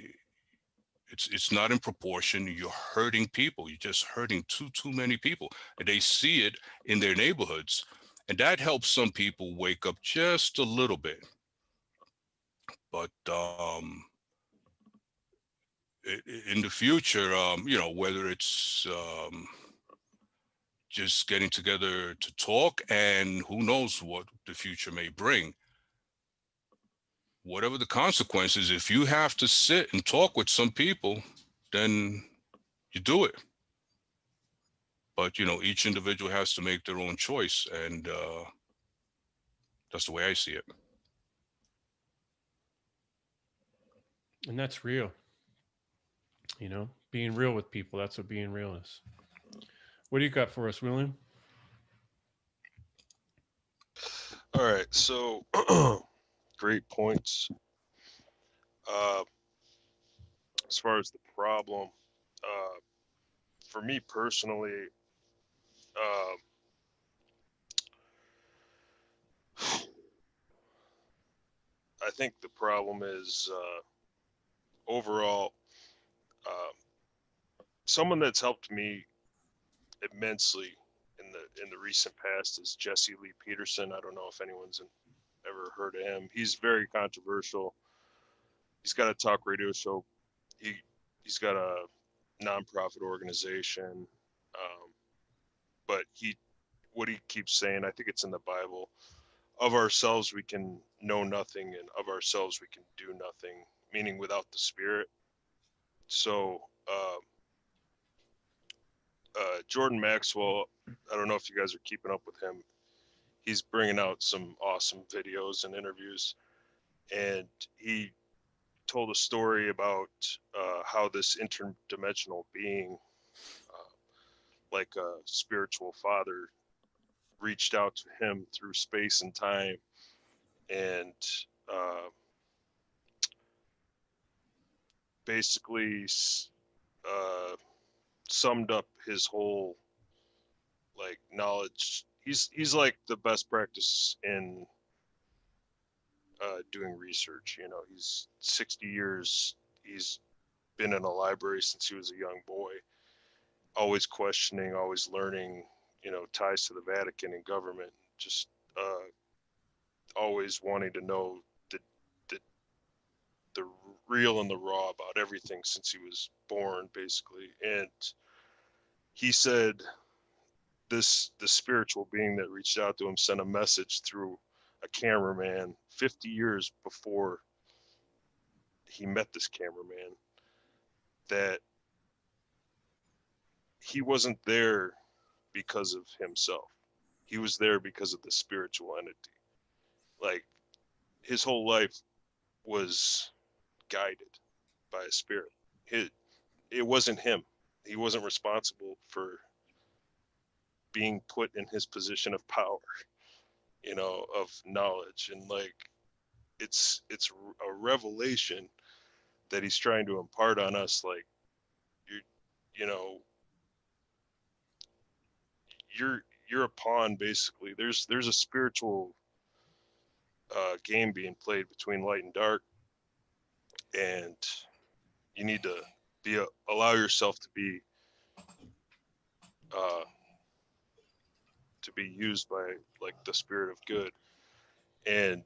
it's not in proportion. You're hurting people. You're just hurting too many people, and they see it in their neighborhoods, and that helps some people wake up just a little bit. But in the future, whether it's just getting together to talk, and who knows what the future may bring. Whatever the consequences, if you have to sit and talk with some people, then you do it. But, each individual has to make their own choice. And that's the way I see it. And that's real. Being real with people. That's what being real is. What do you got for us, William? All right. So great points. As far as the problem, for me personally, I think the problem is overall, someone that's helped me immensely in the recent past is Jesse Lee Peterson. I don't know if anyone's ever heard of him. He's very controversial. He's got a talk radio show. He's got a nonprofit organization, but what he keeps saying, I think it's in the Bible, of ourselves we can know nothing, and of ourselves we can do nothing, meaning without the Spirit. So Jordan Maxwell, I don't know if you guys are keeping up with him. He's bringing out some awesome videos and interviews, and he told a story about how this interdimensional being, like a spiritual father, reached out to him through space and time, and basically summed up his whole like knowledge. He's like the best practice in doing research. You know, he's 60 years. He's been in a library since he was a young boy, always questioning, always learning. You know, ties to the Vatican and government. Just always wanting to know the real and the raw about everything since he was born, basically. And he said the spiritual being that reached out to him sent a message through a cameraman 50 years before he met this cameraman, that he wasn't there because of himself. He was there because of the spiritual entity. Like, his whole life was guided by a spirit. It wasn't him. He wasn't responsible for being put in his position of power, you know, of knowledge. And like, it's a revelation that he's trying to impart on us. Like, you know, you're a pawn, basically. There's a spiritual game being played between light and dark, and you need to allow yourself to be used by like the spirit of good. And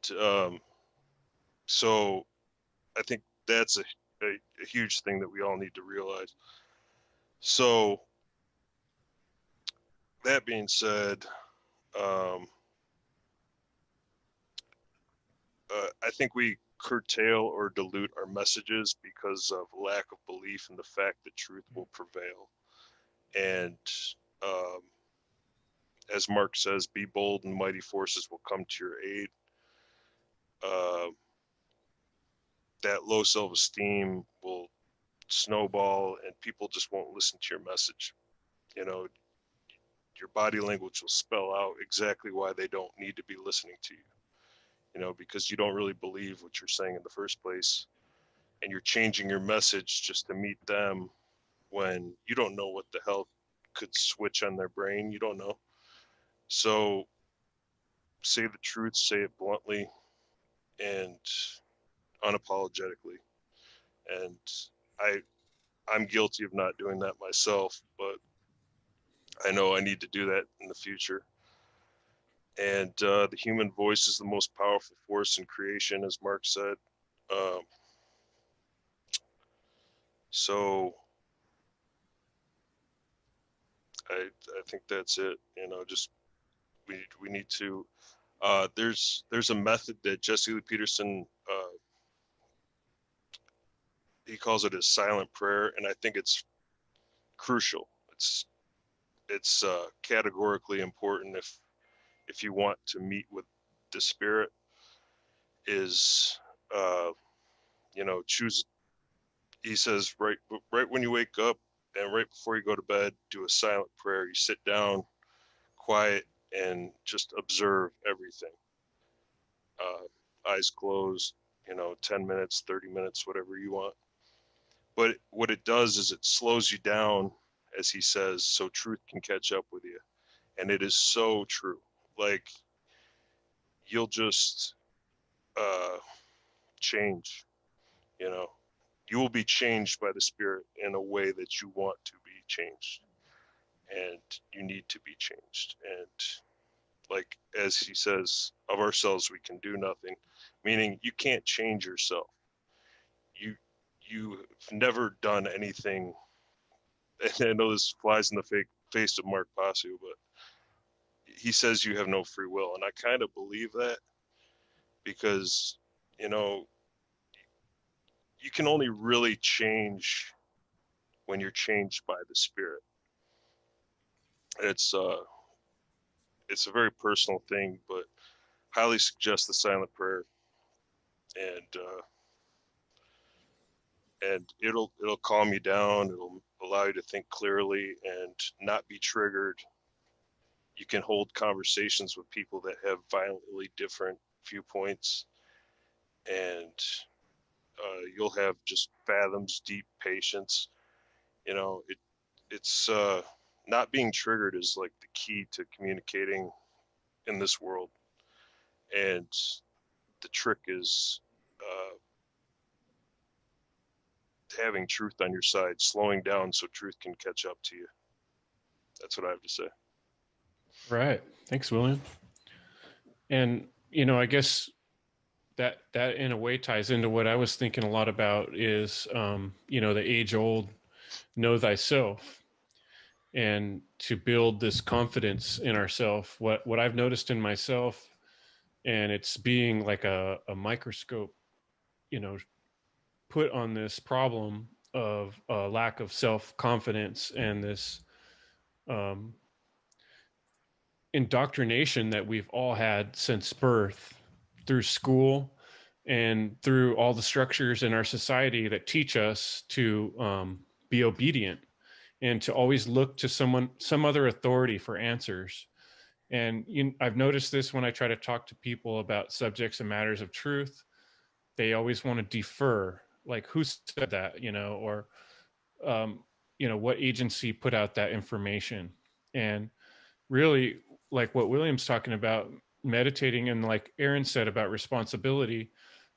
so I think that's a huge thing that we all need to realize. So that being said, I think we curtail or dilute our messages because of lack of belief in the fact that truth will prevail. And as Mark says, be bold and mighty forces will come to your aid. That low self-esteem will snowball and people just won't listen to your message. You know, your body language will spell out exactly why they don't need to be listening to you. You know, because you don't really believe what you're saying in the first place. And you're changing your message just to meet them when you don't know what the hell could switch on their brain. You don't know. So say the truth, say it bluntly and unapologetically. And I'm guilty of not doing that myself, but I know I need to do that in the future. And the human voice is the most powerful force in creation, as Mark said. So I think that's it. You know, just we need to. There's a method that Jesse Lee Peterson he calls it a silent prayer, and I think it's crucial. It's categorically important if you want to meet with the spirit. Is you know, choose. He says right when you wake up and right before you go to bed, do a silent prayer. You sit down, quiet, and just observe everything. Eyes closed, you know, 10 minutes, 30 minutes, whatever you want. But what it does is it slows you down as he says, so truth can catch up with you. And it is so true. Like, you'll just change, you know. You will be changed by the Spirit in a way that you want to be changed. And you need to be changed. And like, as he says, of ourselves we can do nothing, meaning you can't change yourself. You've never done anything. And I know this flies in the face of Mark Passio, but he says you have no free will. And I kind of believe that, because, you know, you can only really change when you're changed by the Spirit. It's a very personal thing, but highly suggest the silent prayer, and it'll calm you down. It'll allow you to think clearly and not be triggered. You can hold conversations with people that have violently different viewpoints, and you'll have just fathoms deep patience. You know, it's not being triggered is like the key to communicating in this world. And the trick is having truth on your side, slowing down so truth can catch up to you. That's what I have to say. Right. Thanks, William. And, you know, I guess that in a way ties into what I was thinking a lot about is, you know, the age old know thyself, and to build this confidence in ourselves. What I've noticed in myself, and it's being like a microscope, you know, put on this problem of lack of self-confidence and this indoctrination that we've all had since birth, through school and through all the structures in our society that teach us to be obedient and to always look to some other authority for answers. And I've noticed this when I try to talk to people about subjects and matters of truth. They always want to defer, like, who said that, you know, or you know, what agency put out that information. And really, like what William's talking about, meditating, and like Aaron said about responsibility,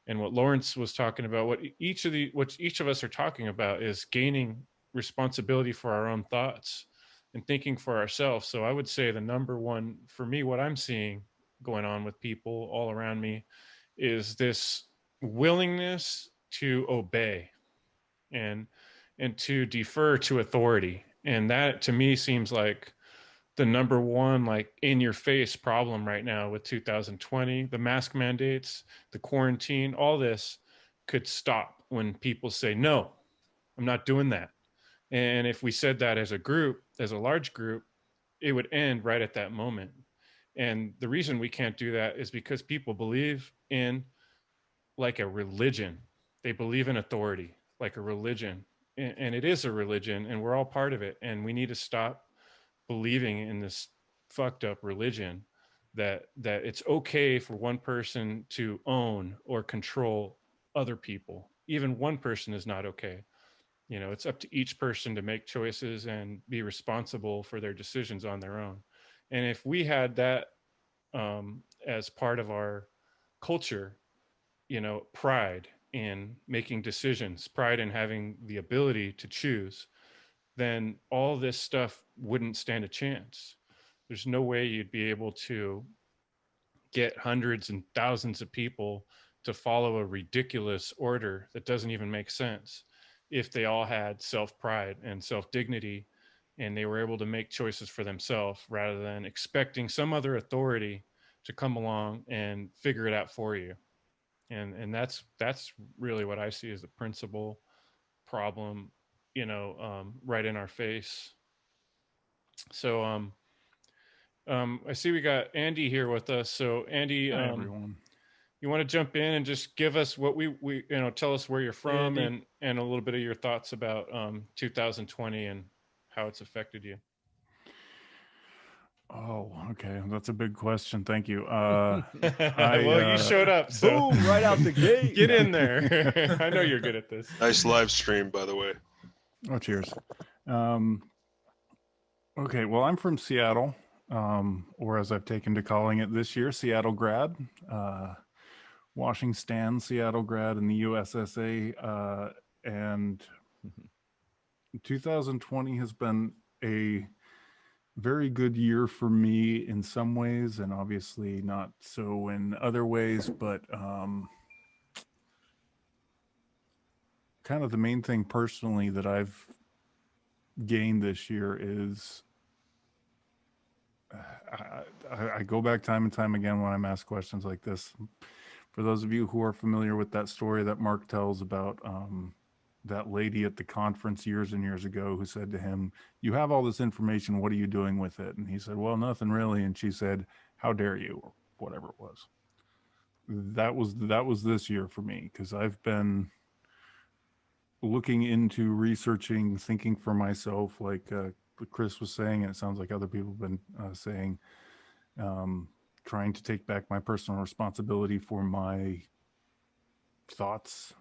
and what Lawrence was talking about, what each of us are talking about is gaining responsibility for our own thoughts and thinking for ourselves. So I would say the number one for me, what I'm seeing going on with people all around me, is this willingness to obey and to defer to authority. And that to me seems like the number one, like, in your face problem right now with 2020, the mask mandates, the quarantine, all this could stop when people say, no, I'm not doing that. And if we said that as a group, as a large group, it would end right at that moment. And the reason we can't do that is because people believe in, like, a religion. They believe in authority, like a religion. And it is a religion, and we're all part of it. And we need to stop believing in this fucked up religion that it's okay for one person to own or control other people. Even one person is not okay. You know, it's up to each person to make choices and be responsible for their decisions on their own. And if we had that as part of our culture, you know, pride in making decisions, pride in having the ability to choose, then all this stuff wouldn't stand a chance. There's no way you'd be able to get hundreds and thousands of people to follow a ridiculous order that doesn't even make sense if they all had self-pride and self-dignity, and they were able to make choices for themselves rather than expecting some other authority to come along and figure it out for you. And that's really what I see as the principal problem, you know, right in our face. So I see we got Andy here with us. So Andy, Hi, everyone. You want to jump in and just give us what we you know, tell us where you're from, and a little bit of your thoughts about 2020 and how it's affected you. Oh, okay. That's a big question. Thank you. Well, you showed up, so Boom, right out the gate. get in there. I know you're good at this. Nice live stream, by the way. Oh, cheers. Okay, well, I'm from Seattle, or as I've taken to calling it this year, Seattle grad. Washington, Seattle grad in the USSA, and 2020 has been a very good year for me in some ways, and obviously not so in other ways, but kind of the main thing personally that I've gained this year is I go back time and time again when I'm asked questions like this. For those of you who are familiar with that story that Mark tells about that lady at the conference years and years ago who said to him, "You have all this information, what are you doing with it?" And he said, "Well, nothing really." And she said, "How dare you?" or whatever it was. That was this year for me, because I've been looking into researching, thinking for myself, like Chris was saying, and it sounds like other people have been saying, trying to take back my personal responsibility for my thoughts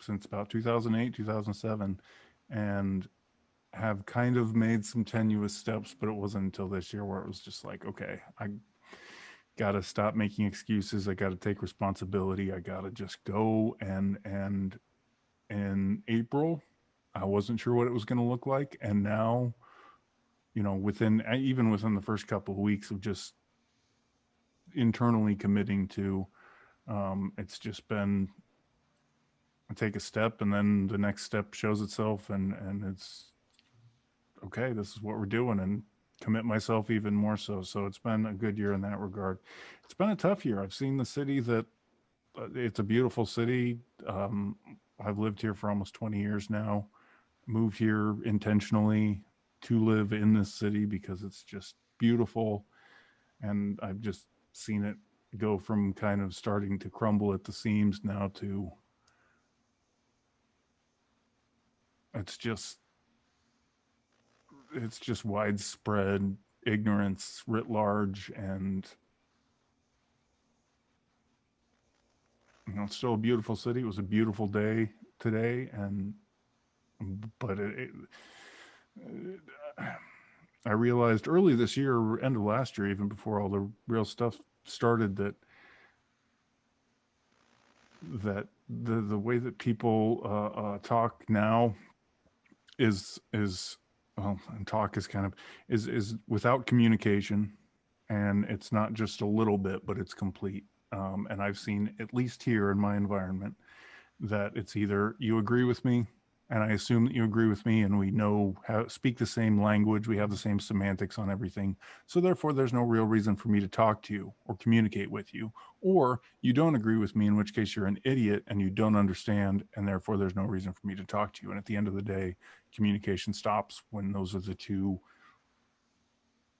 since about 2008, 2007, and have kind of made some tenuous steps, but it wasn't until this year where it was just like, okay, I got to stop making excuses. I got to take responsibility. I got to just go. And in April, I wasn't sure what it was going to look like. And now, you know, even within the first couple of weeks of just internally committing to, it's just been, I take a step and then the next step shows itself, and it's okay, this is what we're doing, and commit myself even more so. So it's been a good year in that regard. It's been a tough year. I've seen the city that it's a beautiful city. I've lived here for almost 20 years now, moved here intentionally to live in this city because it's just beautiful. And I've just seen it go from kind of starting to crumble at the seams now to it's just widespread ignorance writ large. And you know, it's still a beautiful city. It was a beautiful day today, but I realized early this year, end of last year, even before all the real stuff started, that the way that people talk now is well, and talk is kind of is without communication, and it's not just a little bit, but it's complete. And I've seen, at least here in my environment, that it's either you agree with me, and I assume that you agree with me, and we know how speak the same language, we have the same semantics on everything, so therefore there's no real reason for me to talk to you or communicate with you. Or you don't agree with me, in which case you're an idiot and you don't understand, and therefore there's no reason for me to talk to you. And at the end of the day, communication stops when those are the two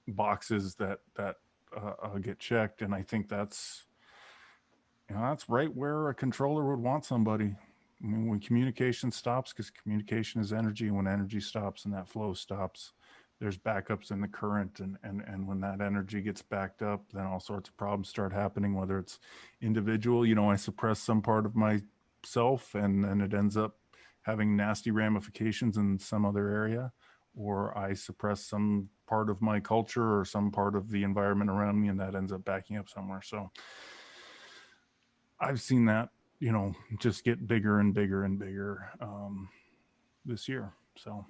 boxes that get checked. And I think that's, you know, that's right where a controller would want somebody. I mean, when communication stops, because communication is energy, and when energy stops and that flow stops, there's backups in the current. And when that energy gets backed up, then all sorts of problems start happening, whether it's individual, you know, I suppress some part of myself and it ends up having nasty ramifications in some other area, or I suppress some part of my culture or some part of the environment around me, and that ends up backing up somewhere. So I've seen that, you know, just get bigger and bigger and bigger this year. So.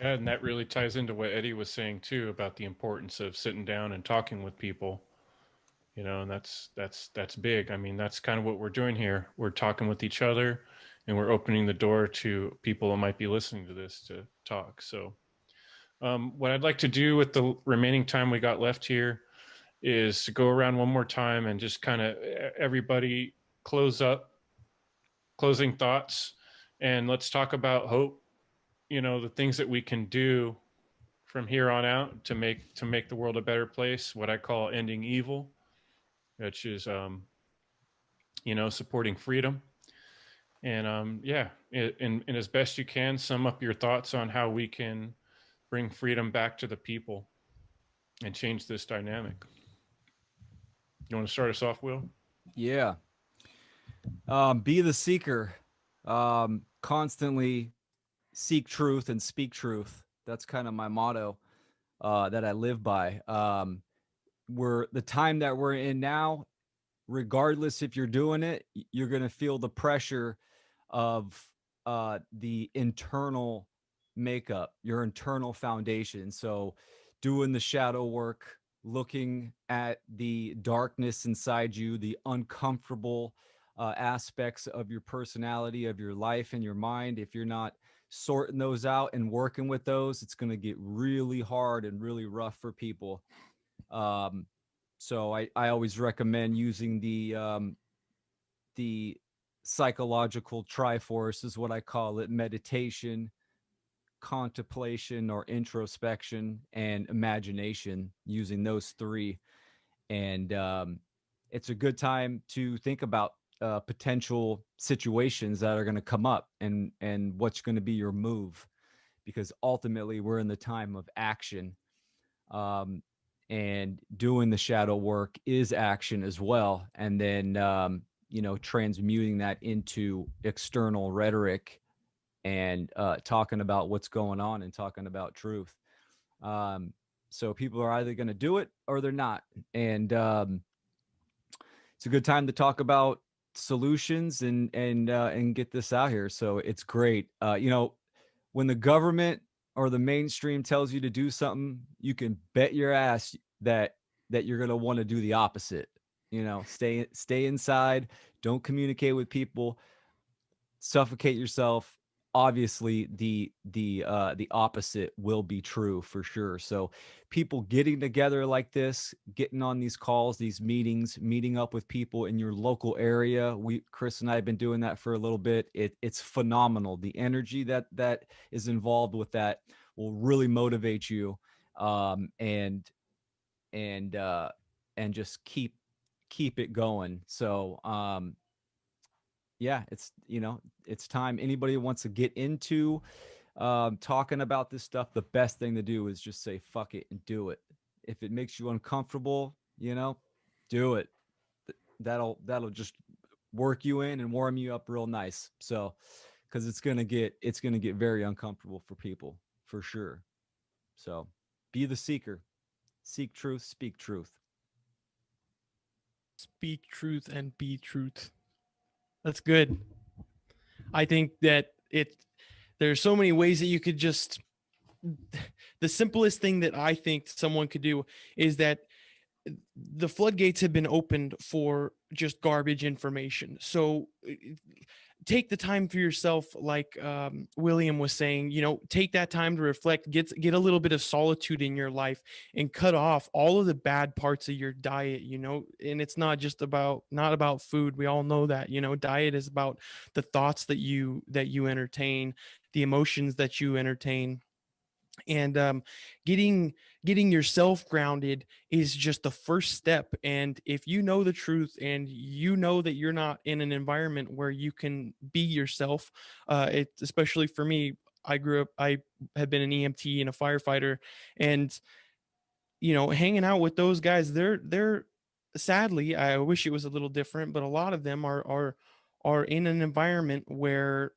Yeah, and that really ties into what Eddie was saying too about the importance of sitting down and talking with people. You know, and that's big. I mean, that's kind of what we're doing here. We're talking with each other, and we're opening the door to people that might be listening to this to talk. So, what I'd like to do with the remaining time we got left here is to go around one more time and just kind of everybody closing thoughts, and let's talk about hope. You know, the things that we can do from here on out to make the world a better place. What I call ending evil, which is you know, supporting freedom. And yeah, and as best you can, sum up your thoughts on how we can bring freedom back to the people and change this dynamic. You want to start us off, Will? Yeah. Be the seeker. Constantly seek truth and speak truth. That's kind of my motto that I live by. We're the time that we're in now, regardless if you're doing it, you're going to feel the pressure of the internal makeup, your internal foundation. So doing the shadow work, looking at the darkness inside you, the uncomfortable aspects of your personality, of your life and your mind. If you're not sorting those out and working with those, it's going to get really hard and really rough for people. So I always recommend using the psychological triforce is what I call it: meditation, contemplation or introspection, and imagination, using those three. And it's a good time to think about potential situations that are going to come up, and what's going to be your move, because ultimately we're in the time of action. And doing the shadow work is action as well. And then, transmuting that into external rhetoric and talking about what's going on and talking about truth. So people are either going to do it or they're not. And it's a good time to talk about solutions and get this out here. So it's great. When the government or the mainstream tells you to do something, you can bet your ass that you're going to want to do the opposite. Stay inside, don't communicate with people, suffocate yourself. Obviously the opposite will be true for sure. So people getting together like this, getting on these calls, these meetings, meeting up with people in your local area. Chris and I have been doing that for a little bit. It's phenomenal. The energy that is involved with that will really motivate you, and just keep it going. So yeah, it's time. Anybody who wants to get into talking about this stuff, the best thing to do is just say fuck it and do it. If it makes you uncomfortable, do it. That'll just work you in and warm you up real nice. So, because it's gonna get very uncomfortable for people for sure. So, be the seeker, seek truth, speak truth. Speak truth and be truth. That's good. I think that there's so many ways that you could just, the simplest thing that I think someone could do is that the floodgates have been opened for just garbage information. So take the time for yourself, like William was saying, take that time to reflect, get a little bit of solitude in your life, and cut off all of the bad parts of your diet. And it's not about food. We all know that. Diet is about the thoughts that you entertain, the emotions that you entertain. And getting yourself grounded is just the first step. And if you know the truth and you know that you're not in an environment where you can be yourself, especially for me, I have been an EMT and a firefighter, and hanging out with those guys, they're sadly, I wish it was a little different, but a lot of them are in an environment where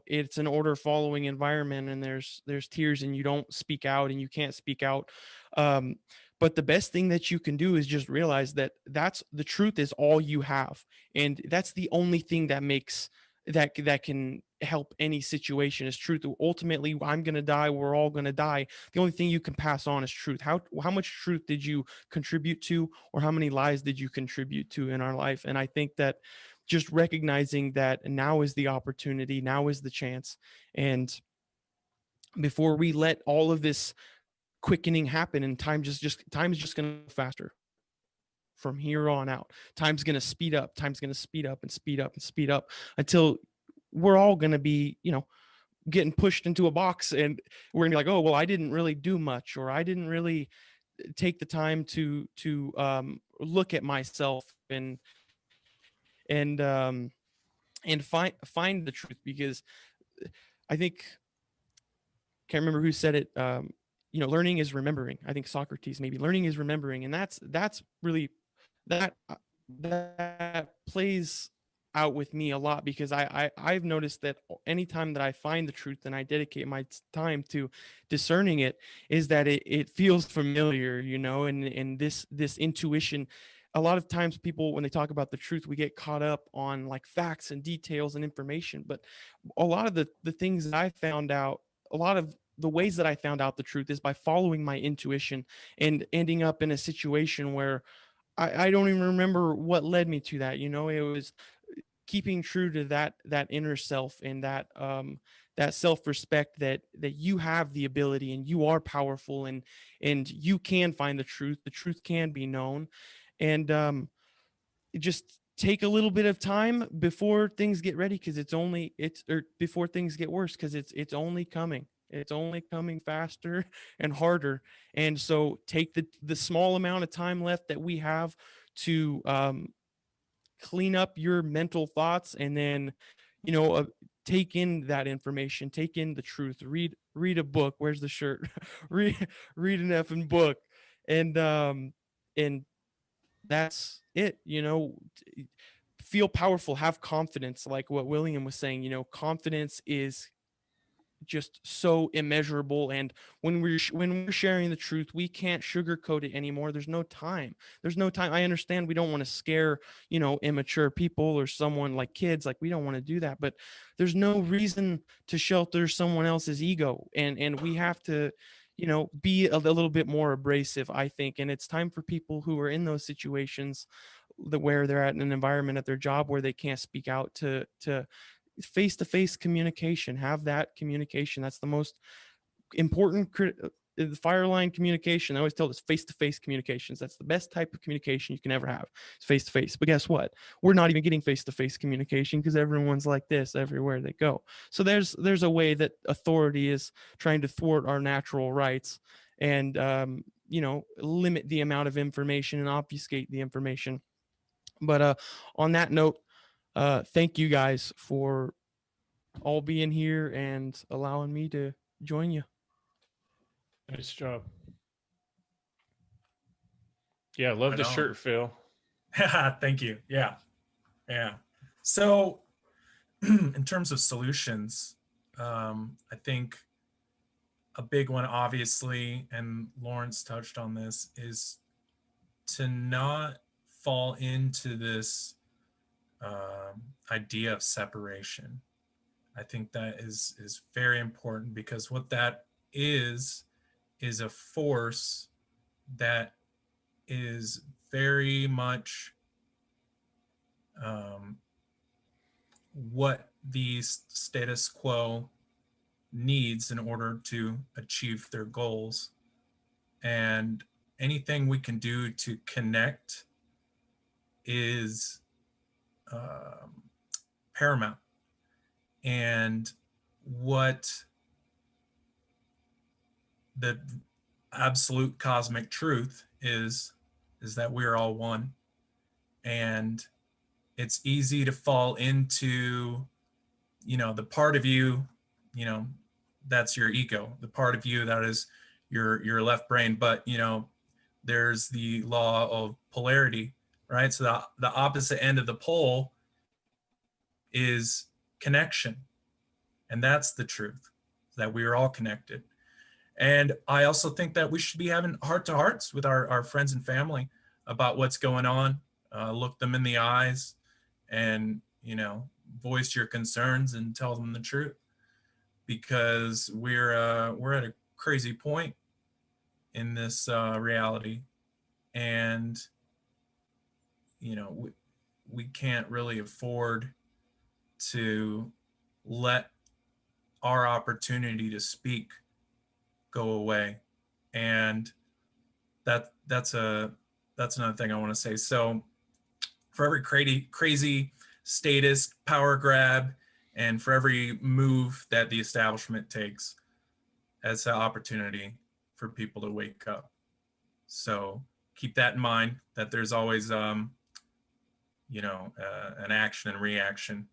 it's an order following environment, and there's tears, and you don't speak out, and you can't speak out. But the best thing that you can do is just realize that that's the truth, is all you have, and that's the only thing that makes that can help any situation is truth. Ultimately, I'm going to die, we're all going to die. The only thing you can pass on is truth. How much truth did you contribute to, or how many lies did you contribute to in our life? And I think that just recognizing that now is the opportunity, now is the chance. And before we let all of this quickening happen, and time is just going to go faster from here on out. Time's going to speed up. Time's going to speed up and speed up and speed up until we're all going to be, getting pushed into a box, and we're going to be like, oh, well, I didn't really do much, or I didn't really take the time to look at myself and find the truth. Because I think, can't remember who said it, learning is remembering. I think Socrates, maybe. Learning is remembering, and that's really that plays out with me a lot, because I've noticed that anytime that I find the truth and I dedicate my time to discerning it, is that it feels familiar, you know, and this intuition. A lot of times people, when they talk about the truth, we get caught up on like facts and details and information, but a lot of the things that I found out, a lot of the ways that I found out the truth is by following my intuition and ending up in a situation where I don't even remember what led me to that. You know, it was keeping true to that inner self, and that self-respect, that you have the ability and you are powerful, and you can find the truth can be known. And just take a little bit of time before things get ready, because or before things get worse, because it's only coming. It's only coming faster and harder. And so take the small amount of time left that we have to clean up your mental thoughts, and then, you know, take in that information, take in the truth, read a book. Where's the shirt? read an effing book. And that's it, you know. Feel powerful, have confidence, like what William was saying. You know, confidence is just so immeasurable, and when we're sharing the truth, we can't sugarcoat it anymore. There's no time. I understand we don't want to scare, you know, immature people or someone like kids, like we don't want to do that, but there's no reason to shelter someone else's ego, and we have to, you know, be a little bit more abrasive, I think. And it's time for people who are in those situations, where they're at an environment at their job where they can't speak out, to face-to-face communication. Have that communication. That's the most important. The fire line communication, I always tell us, face-to-face communications. That's the best type of communication you can ever have. It's face-to-face. But guess what? We're not even getting face-to-face communication, because everyone's like this everywhere they go. So there's a way that authority is trying to thwart our natural rights, and you know, limit the amount of information and obfuscate the information. But on that note, thank you guys for all being here and allowing me to join you. Nice job. Yeah, love Right the on. shirt, Phil. Thank you. Yeah. Yeah. So, in terms of solutions, I think a big one, obviously, and Lawrence touched on this, is to not fall into this idea of separation. I think that is very important, because what that is a force that is very much what the status quo needs in order to achieve their goals. And anything we can do to connect is paramount. And what the absolute cosmic truth is that we are all one. And it's easy to fall into, you know, the part of you, you know, that's your ego, the part of you that is your left brain. But, you know, there's the law of polarity, right? So the opposite end of the pole is connection. And that's the truth, that we are all connected. And I also think that we should be having heart-to-hearts with our friends and family about what's going on. Look them in the eyes and, you know, voice your concerns and tell them the truth, because we're at a crazy point in this reality. And, you know, we can't really afford to let our opportunity to speak go away. And that's another thing I want to say. So for every crazy status power grab, and for every move that the establishment takes, as an opportunity for people to wake up. So keep that in mind, that there's always you know, an action and reaction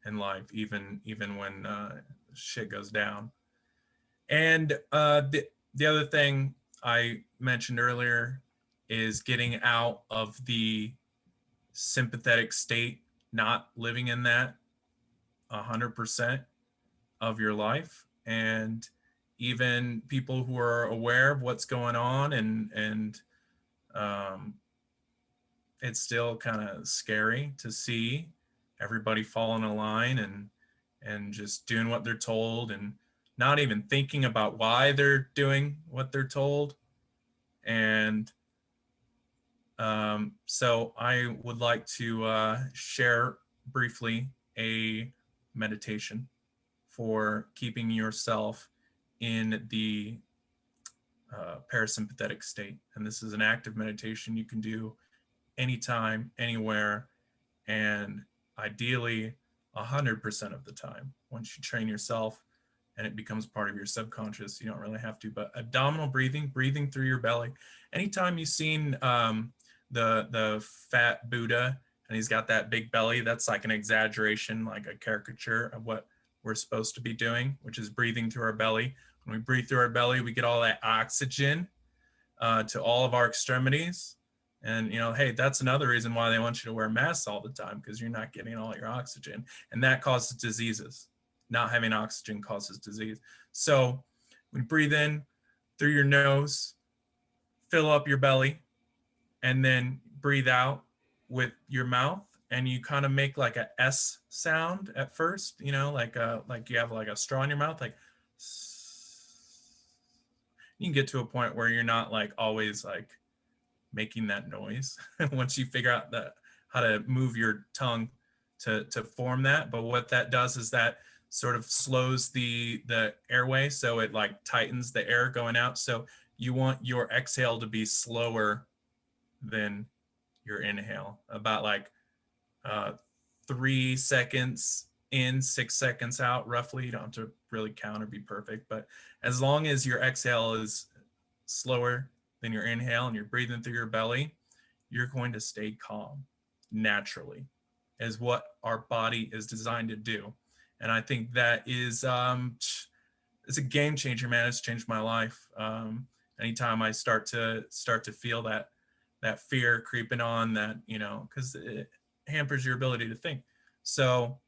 in life, even when shit goes down. And the other thing I mentioned earlier is getting out of the sympathetic state not living in that 100% of your life. And even people who are aware of what's going on, and it's still kind of scary to see everybody fall in a line and just doing what they're told and not even thinking about why they're doing what they're told. And so I would like to share briefly a meditation for keeping yourself in the parasympathetic state. And this is an active meditation you can do anytime, anywhere, and ideally 100% of the time. Once you train yourself and it becomes part of your subconscious, you don't really have to. But abdominal breathing, breathing through your belly. Anytime you've seen the fat Buddha and he's got that big belly, that's like an exaggeration, like a caricature of what we're supposed to be doing, which is breathing through our belly. When we breathe through our belly, we get all that oxygen to all of our extremities. And, you know, hey, that's another reason why they want you to wear masks all the time, because you're not getting all your oxygen. And that causes diseases. Not having oxygen causes disease. So when you breathe in through your nose, fill up your belly, and then breathe out with your mouth. And you kind of make like a S sound at first, you know, like you have like a straw in your mouth, like you can get to a point where you're not like always like making that noise once you figure out how to move your tongue to form that. But what that does is that sort of slows the airway, so it like tightens the air going out. So you want your exhale to be slower than your inhale, about like 3 seconds in, 6 seconds out, roughly. You don't have to really count or be perfect, but as long as your exhale is slower than your inhale and you're breathing through your belly, you're going to stay calm naturally, is what our body is designed to do. And I think that is it's a game changer, man. It's changed my life. Anytime I start to feel that fear creeping on, that, you know, because it hampers your ability to think. So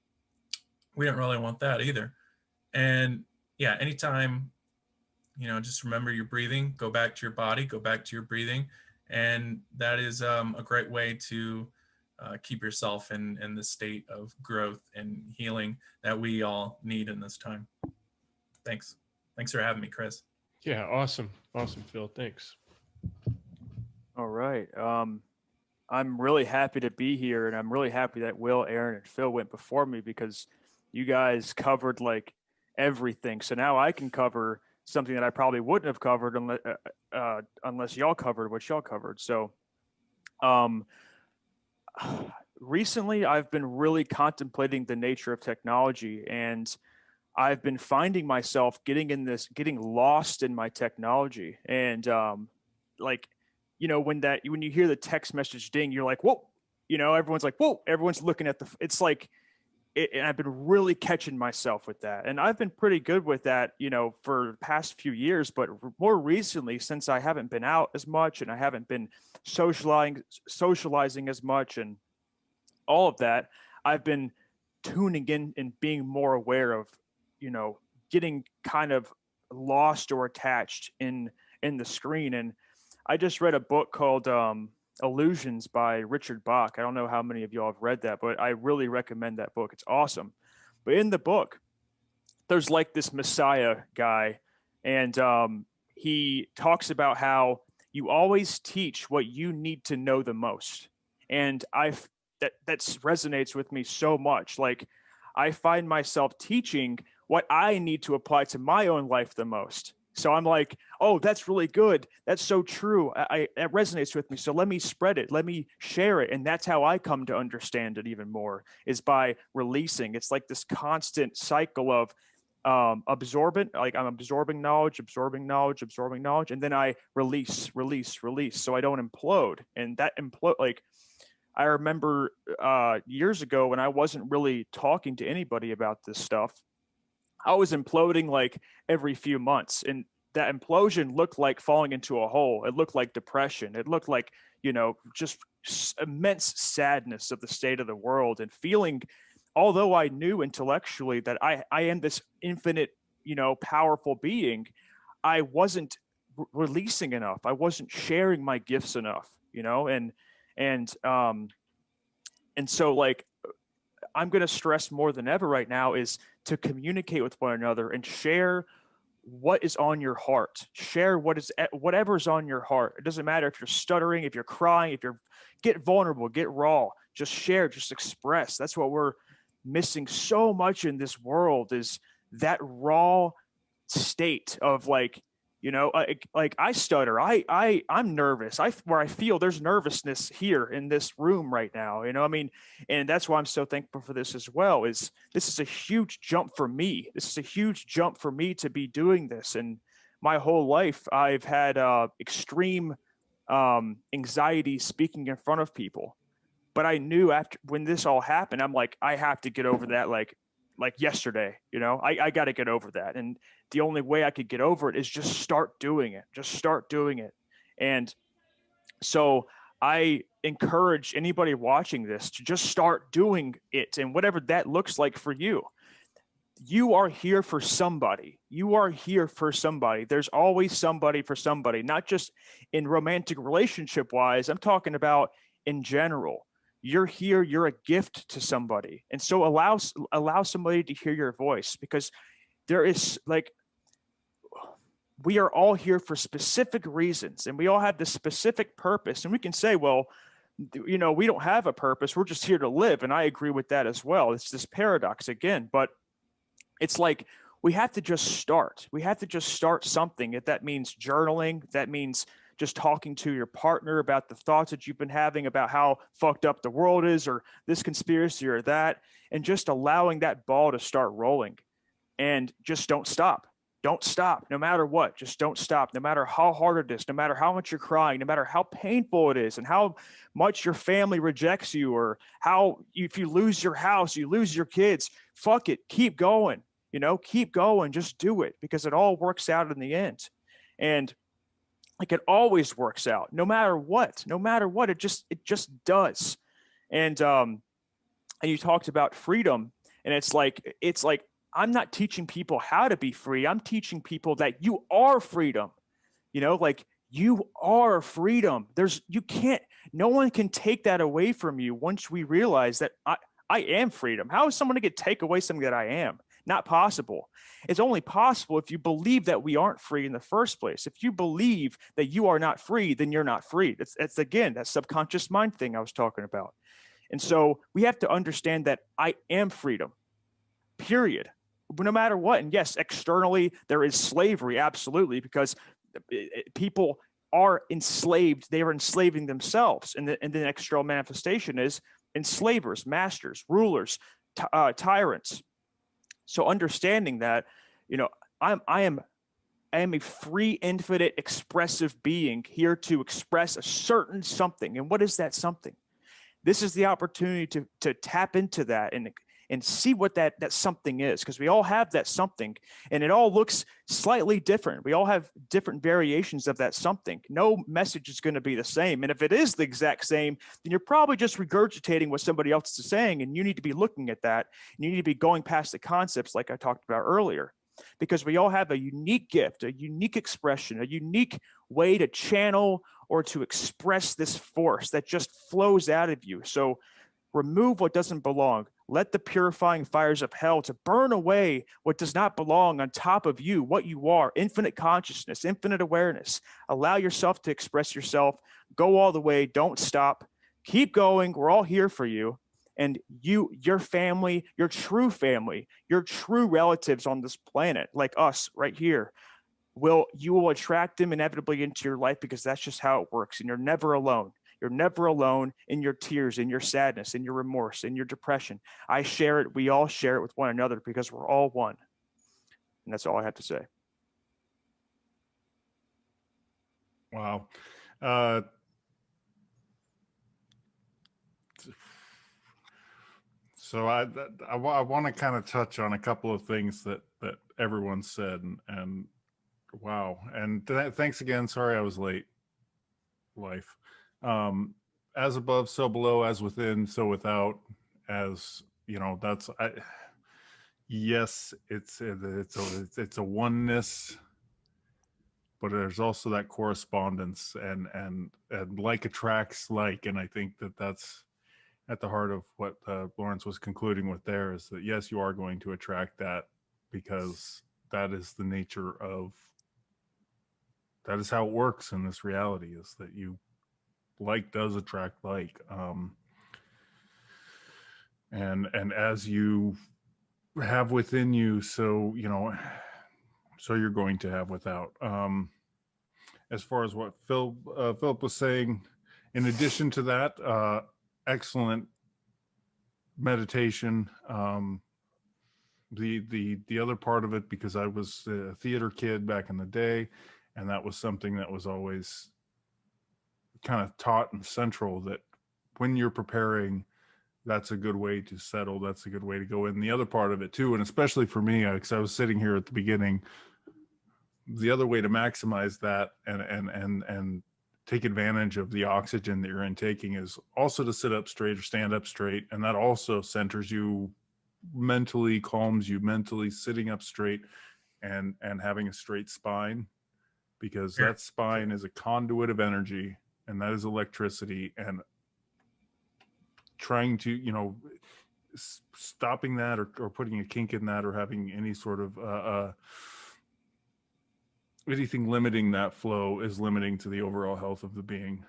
we don't really want that either. And yeah, anytime, you know, just remember your breathing, go back to your body, go back to your breathing. And that is a great way to keep yourself in the state of growth and healing that we all need in this time. Thanks. Thanks for having me, Chris. Yeah, awesome. Awesome, Phil. Thanks. All right. I'm really happy to be here, and I'm really happy that Will, Aaron, and Phil went before me, because you guys covered like everything. So now I can cover something that I probably wouldn't have covered unless y'all covered what y'all covered. So recently I've been really contemplating the nature of technology, and I've been finding myself getting lost in my technology. And like, you know, when you hear the text message ding, you're like, whoa, you know, everyone's like, whoa, everyone's looking at it's like, and I've been really catching myself with that. And I've been pretty good with that, you know, for the past few years, but more recently, since I haven't been out as much and I haven't been socializing as much and all of that, I've been tuning in and being more aware of, you know, getting kind of lost or attached in the screen. And I just read a book called Illusions by Richard Bach. I don't know how many of y'all have read that, but I really recommend that book. It's awesome. But in the book, there's like this Messiah guy, and he talks about how you always teach what you need to know the most. And that resonates with me so much. Like, I find myself teaching what I need to apply to my own life the most. So I'm like, oh, that's really good. That's so true. That resonates with me. So let me spread it. Let me share it. And that's how I come to understand it even more, is by releasing. It's like this constant cycle of absorbent, like I'm absorbing knowledge. And then I release. So I don't implode. And that like, I remember years ago when I wasn't really talking to anybody about this stuff, I was imploding like every few months. And that implosion looked like falling into a hole. It looked like depression. It looked like, just immense sadness of the state of the world, and feeling, although I knew intellectually that I am this infinite, powerful being, I wasn't releasing enough. I wasn't sharing my gifts enough, and so, like, I'm going to stress more than ever right now is to communicate with one another and share what is on your heart. Share whatever's on your heart. It doesn't matter if you're stuttering, if you're crying, get vulnerable, get raw, just share, just express. That's what we're missing so much in this world, is that raw state of, like, like I stutter. I'm nervous. Where I feel there's nervousness here in this room right now. I mean, and that's why I'm so thankful for this as well. Is this is a huge jump for me. This is a huge jump for me to be doing this. And my whole life, I've had extreme anxiety speaking in front of people. But I knew when this all happened, I'm like, I have to get over that. Like yesterday, I got to get over that. And the only way I could get over it is just start doing it. And so I encourage anybody watching this to just start doing it. And whatever that looks like for you, you are here for somebody. There's always somebody for somebody, not just in romantic relationship wise. I'm talking about in general. You're here, you're a gift to somebody. And so allow somebody to hear your voice, because there is, like, we are all here for specific reasons, and we all have this specific purpose. And we can say, well, we don't have a purpose. We're just here to live. And I agree with that as well. It's this paradox again, but it's like, we have to just start. We have to just start something. If that means journaling, that means just talking to your partner about the thoughts that you've been having about how fucked up the world is, or this conspiracy or that, and just allowing that ball to start rolling. And just don't stop. Don't stop, no matter what. Just don't stop, no matter how hard it is, no matter how much you're crying, no matter how painful it is, and how much your family rejects you, or if you lose your house, you lose your kids. Fuck it. Keep going. Keep going. Just do it, because it all works out in the end. And like, it always works out, no matter what, it just does. And you talked about freedom, and it's like, I'm not teaching people how to be free. I'm teaching people that you are freedom, like, you are freedom. No one can take that away from you once we realize that I am freedom. How is someone going to take away something that I am? Not possible. It's only possible if you believe that we aren't free in the first place. If you believe that you are not free, then you're not free. It's again, that subconscious mind thing I was talking about. And so we have to understand that I am freedom, period. No matter what. And yes, externally, there is slavery, absolutely, because people are enslaved. They are enslaving themselves. And the external manifestation is enslavers, masters, rulers, tyrants. So understanding that, I am a free, infinite, expressive being here to express a certain something. And what is that something? This is the opportunity to tap into that and see what that something is, because we all have that something, and it all looks slightly different. We all have different variations of that something. No message is going to be the same. And if it is the exact same, then you're probably just regurgitating what somebody else is saying, and you need to be looking at that. And you need to be going past the concepts like I talked about earlier, because we all have a unique gift, a unique expression, a unique way to channel or to express this force that just flows out of you. So remove what doesn't belong. Let the purifying fires of hell to burn away what does not belong on top of you, what you are, infinite consciousness, infinite awareness. Allow yourself to express yourself. Go all the way. Don't stop. Keep going. We're all here for you. And your family, your true relatives on this planet, like us right here, you will attract them inevitably into your life, because that's just how it works. And you're never alone. You're never alone in your tears, in your sadness, in your remorse, in your depression. I share it. We all share it with one another, because we're all one. And that's all I have to say. Wow. So I want to kind of touch on a couple of things that everyone said, and Wow. And thanks again. Sorry I was late. Life. As above, so below, as within, so without, as you know, yes, it's a oneness, but there's also that correspondence and like attracts like. And I think that's at the heart of what Lawrence was concluding with there, is that yes, you are going to attract that, because that is the nature of, that is how it works in this reality, is that you, like does attract like. And as you have within you, so so you're going to have without. As far as what Philip was saying, in addition to that, excellent meditation. The other part of it, because I was a theater kid back in the day, and that was something that was always kind of taught and central, that when you're preparing, that's a good way to settle. That's a good way to go in. The other part of it too, and especially for me, because I was sitting here at the beginning, the other way to maximize that and take advantage of the oxygen that you're intaking is also to sit up straight or stand up straight. And that also centers you mentally, calms you mentally, sitting up straight and having a straight spine, because that spine is a conduit of energy, and that is electricity. And trying to, stopping that, or putting a kink in that, or having any sort of anything limiting that flow is limiting to the overall health of the being.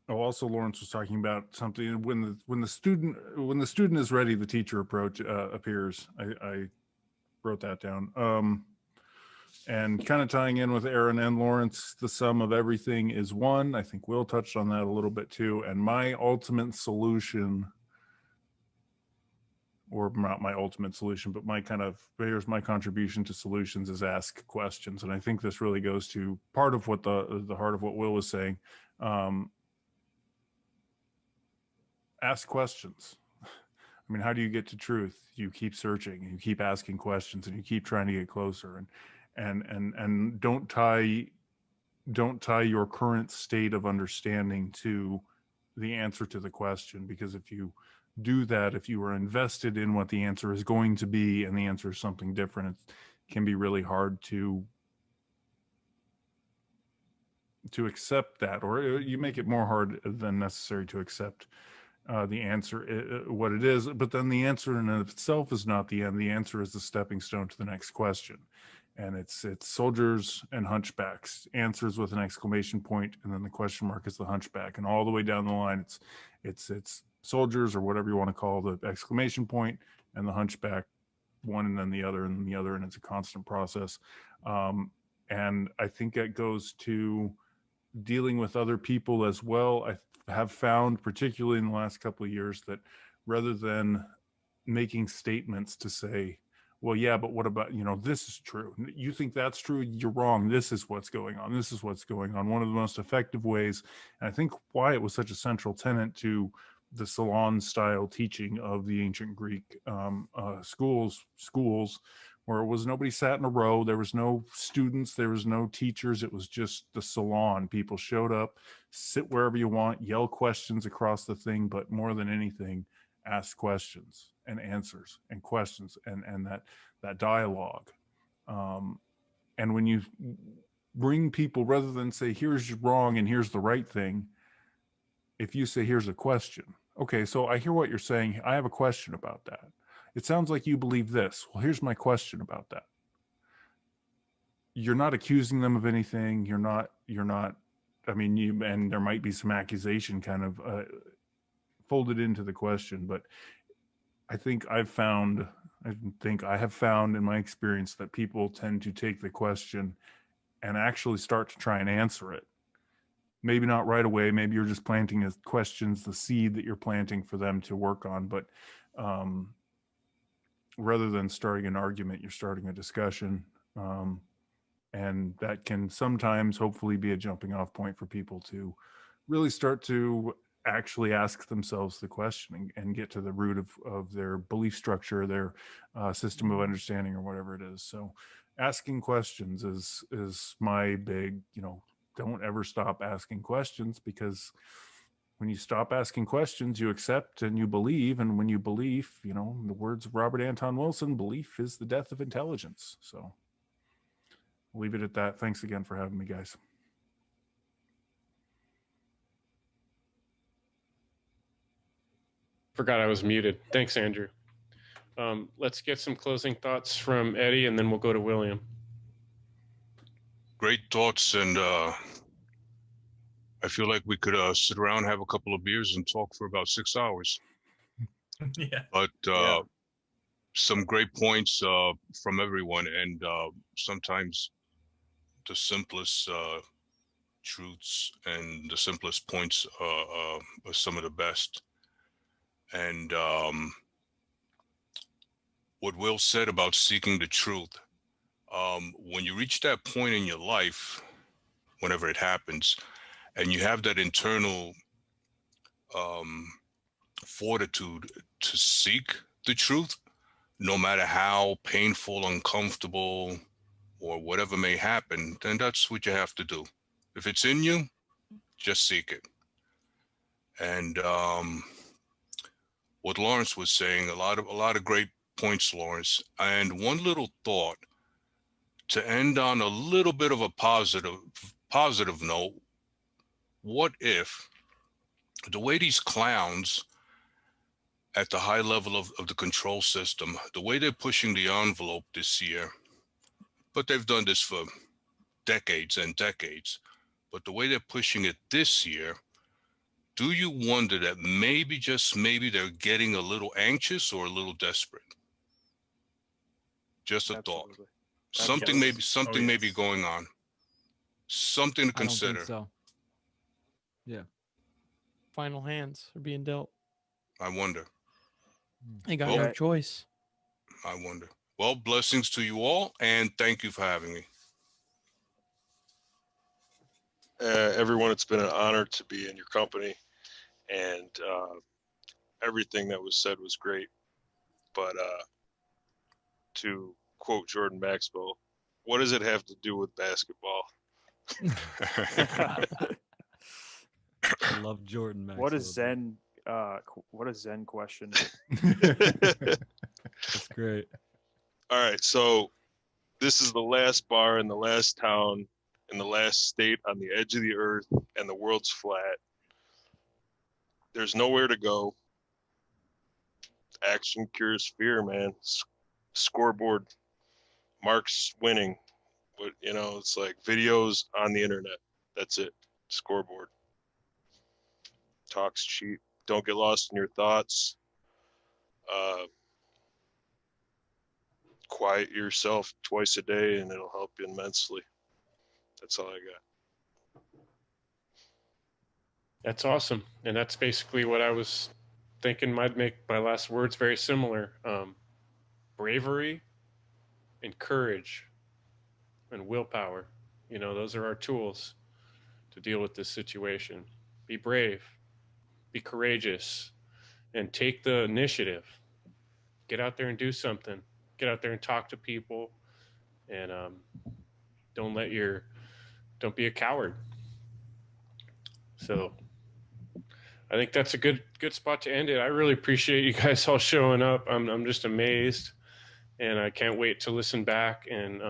Also, Lawrence was talking about something, when the student is ready, the teacher appears. I wrote that down. And kind of tying in with Aaron and Lawrence, the sum of everything is one. I think Will touched on that a little bit too. And my ultimate solution, or not my ultimate solution, but here's my contribution to solutions, is ask questions. And I think this really goes to part of what the heart of what Will was saying. Ask questions. I mean, how do you get to truth? You keep searching, and you keep asking questions, and you keep trying to get closer, and don't tie your current state of understanding to the answer to the question, because if you do that, if you are invested in what the answer is going to be, and the answer is something different, it can be really hard to accept that, or you make it more hard than necessary to accept the answer, what it is. But then the answer in and of itself is not the end. The answer is the stepping stone to the next question. And it's soldiers and hunchbacks, answers with an exclamation point, and then the question mark is the hunchback, and all the way down the line it's soldiers, or whatever you want to call the exclamation point, and the hunchback, one and then the other and then the other, and it's a constant process. And I think that goes to dealing with other people as well. I have found, particularly in the last couple of years, that rather than making statements to say, well, yeah, but what about, this is true, you think that's true, you're wrong, this is what's going on, one of the most effective ways, and I think why it was such a central tenet to the salon style teaching of the ancient Greek schools, where it was, nobody sat in a row, there was no students, there was no teachers, it was just the salon. People showed up, sit wherever you want, yell questions across the thing, but more than anything, ask questions and answers and questions, and that dialogue. And when you bring people, rather than say, here's wrong and here's the right thing, if you say, here's a question. Okay, so I hear what you're saying. I have a question about that. It sounds like you believe this. Well, here's my question about that. You're not accusing them of anything. You're not, I mean, and there might be some accusation kind of folded into the question, but I have found in my experience that people tend to take the question and actually start to try and answer it. Maybe not right away. Maybe you're just planting as questions, the seed that you're planting for them to work on. But rather than starting an argument, you're starting a discussion. And that can sometimes hopefully be a jumping off point for people to really start to actually ask themselves the question and get to the root of their belief structure, their system of understanding, or whatever it is. So asking questions is my big, don't ever stop asking questions, because when you stop asking questions, you accept and you believe. And when you believe, in the words of Robert Anton Wilson, belief is the death of intelligence. So I'll leave it at that. Thanks again for having me, guys. Forgot I was muted. Thanks, Andrew. Let's get some closing thoughts from Eddie, and then we'll go to William. Great thoughts, and I feel like we could sit around, have a couple of beers, and talk for about 6 hours. Yeah. But some great points from everyone, and sometimes the simplest truths and the simplest points are some of the best. And what Will said about seeking the truth, when you reach that point in your life, whenever it happens, and you have that internal fortitude to seek the truth, no matter how painful, uncomfortable, or whatever may happen, then that's what you have to do. If it's in you, just seek it. And what Lawrence was saying, a lot of great points, Lawrence. And one little thought to end on a little bit of a positive note. What if the way these clowns at the high level of the control system, the way they're pushing the envelope this year, but they've done this for decades and decades, but the way they're pushing it this year, do you wonder that maybe, just maybe, they're getting a little anxious or a little desperate? Just a thought. Something may be going on. Something to consider. I don't think so. Yeah. Final hands are being dealt. I wonder. They got no choice. I wonder. Well, blessings to you all, and thank you for having me. Everyone, it's been an honor to be in your company, and everything that was said was great. But to quote Jordan Maxwell, what does it have to do with basketball? I love Jordan Maxwell. What is Zen? What a Zen question. That's great. All right, so this is the last bar in the last town in the last state on the edge of the earth, and the world's flat. There's nowhere to go. Action cures fear, man. Scoreboard. Mark's winning. But, it's like videos on the internet. That's it. Scoreboard. Talk's cheap. Don't get lost in your thoughts. Quiet yourself twice a day, and it'll help you immensely. That's all I got. That's awesome. And that's basically what I was thinking might make my last words very similar. Bravery and courage and willpower. Those are our tools to deal with this situation. Be brave, be courageous, and take the initiative. Get out there and do something. Get out there and talk to people, and don't be a coward. So I think that's a good spot to end it. I really appreciate you guys all showing up. I'm just amazed, and I can't wait to listen back and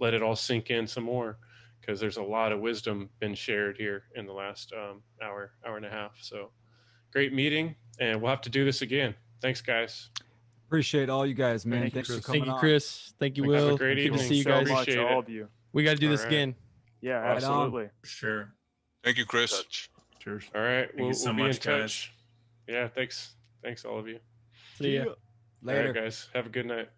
let it all sink in some more, because there's a lot of wisdom been shared here in the last hour and a half. So great meeting, and we'll have to do this again. Thanks, guys. Appreciate all you guys, man. Thanks for coming on. Thank you, Chris. Thank you, Will. Have a great evening. Good to see you guys. Much, all of you. We got to do this again. Yeah, Right absolutely. Sure. Thank you, Chris. Cheers. All right. Thank you so we'll be much, in guys. touch. Yeah, thanks. Thanks, all of you. See ya. Later. All right, guys. Have a good night.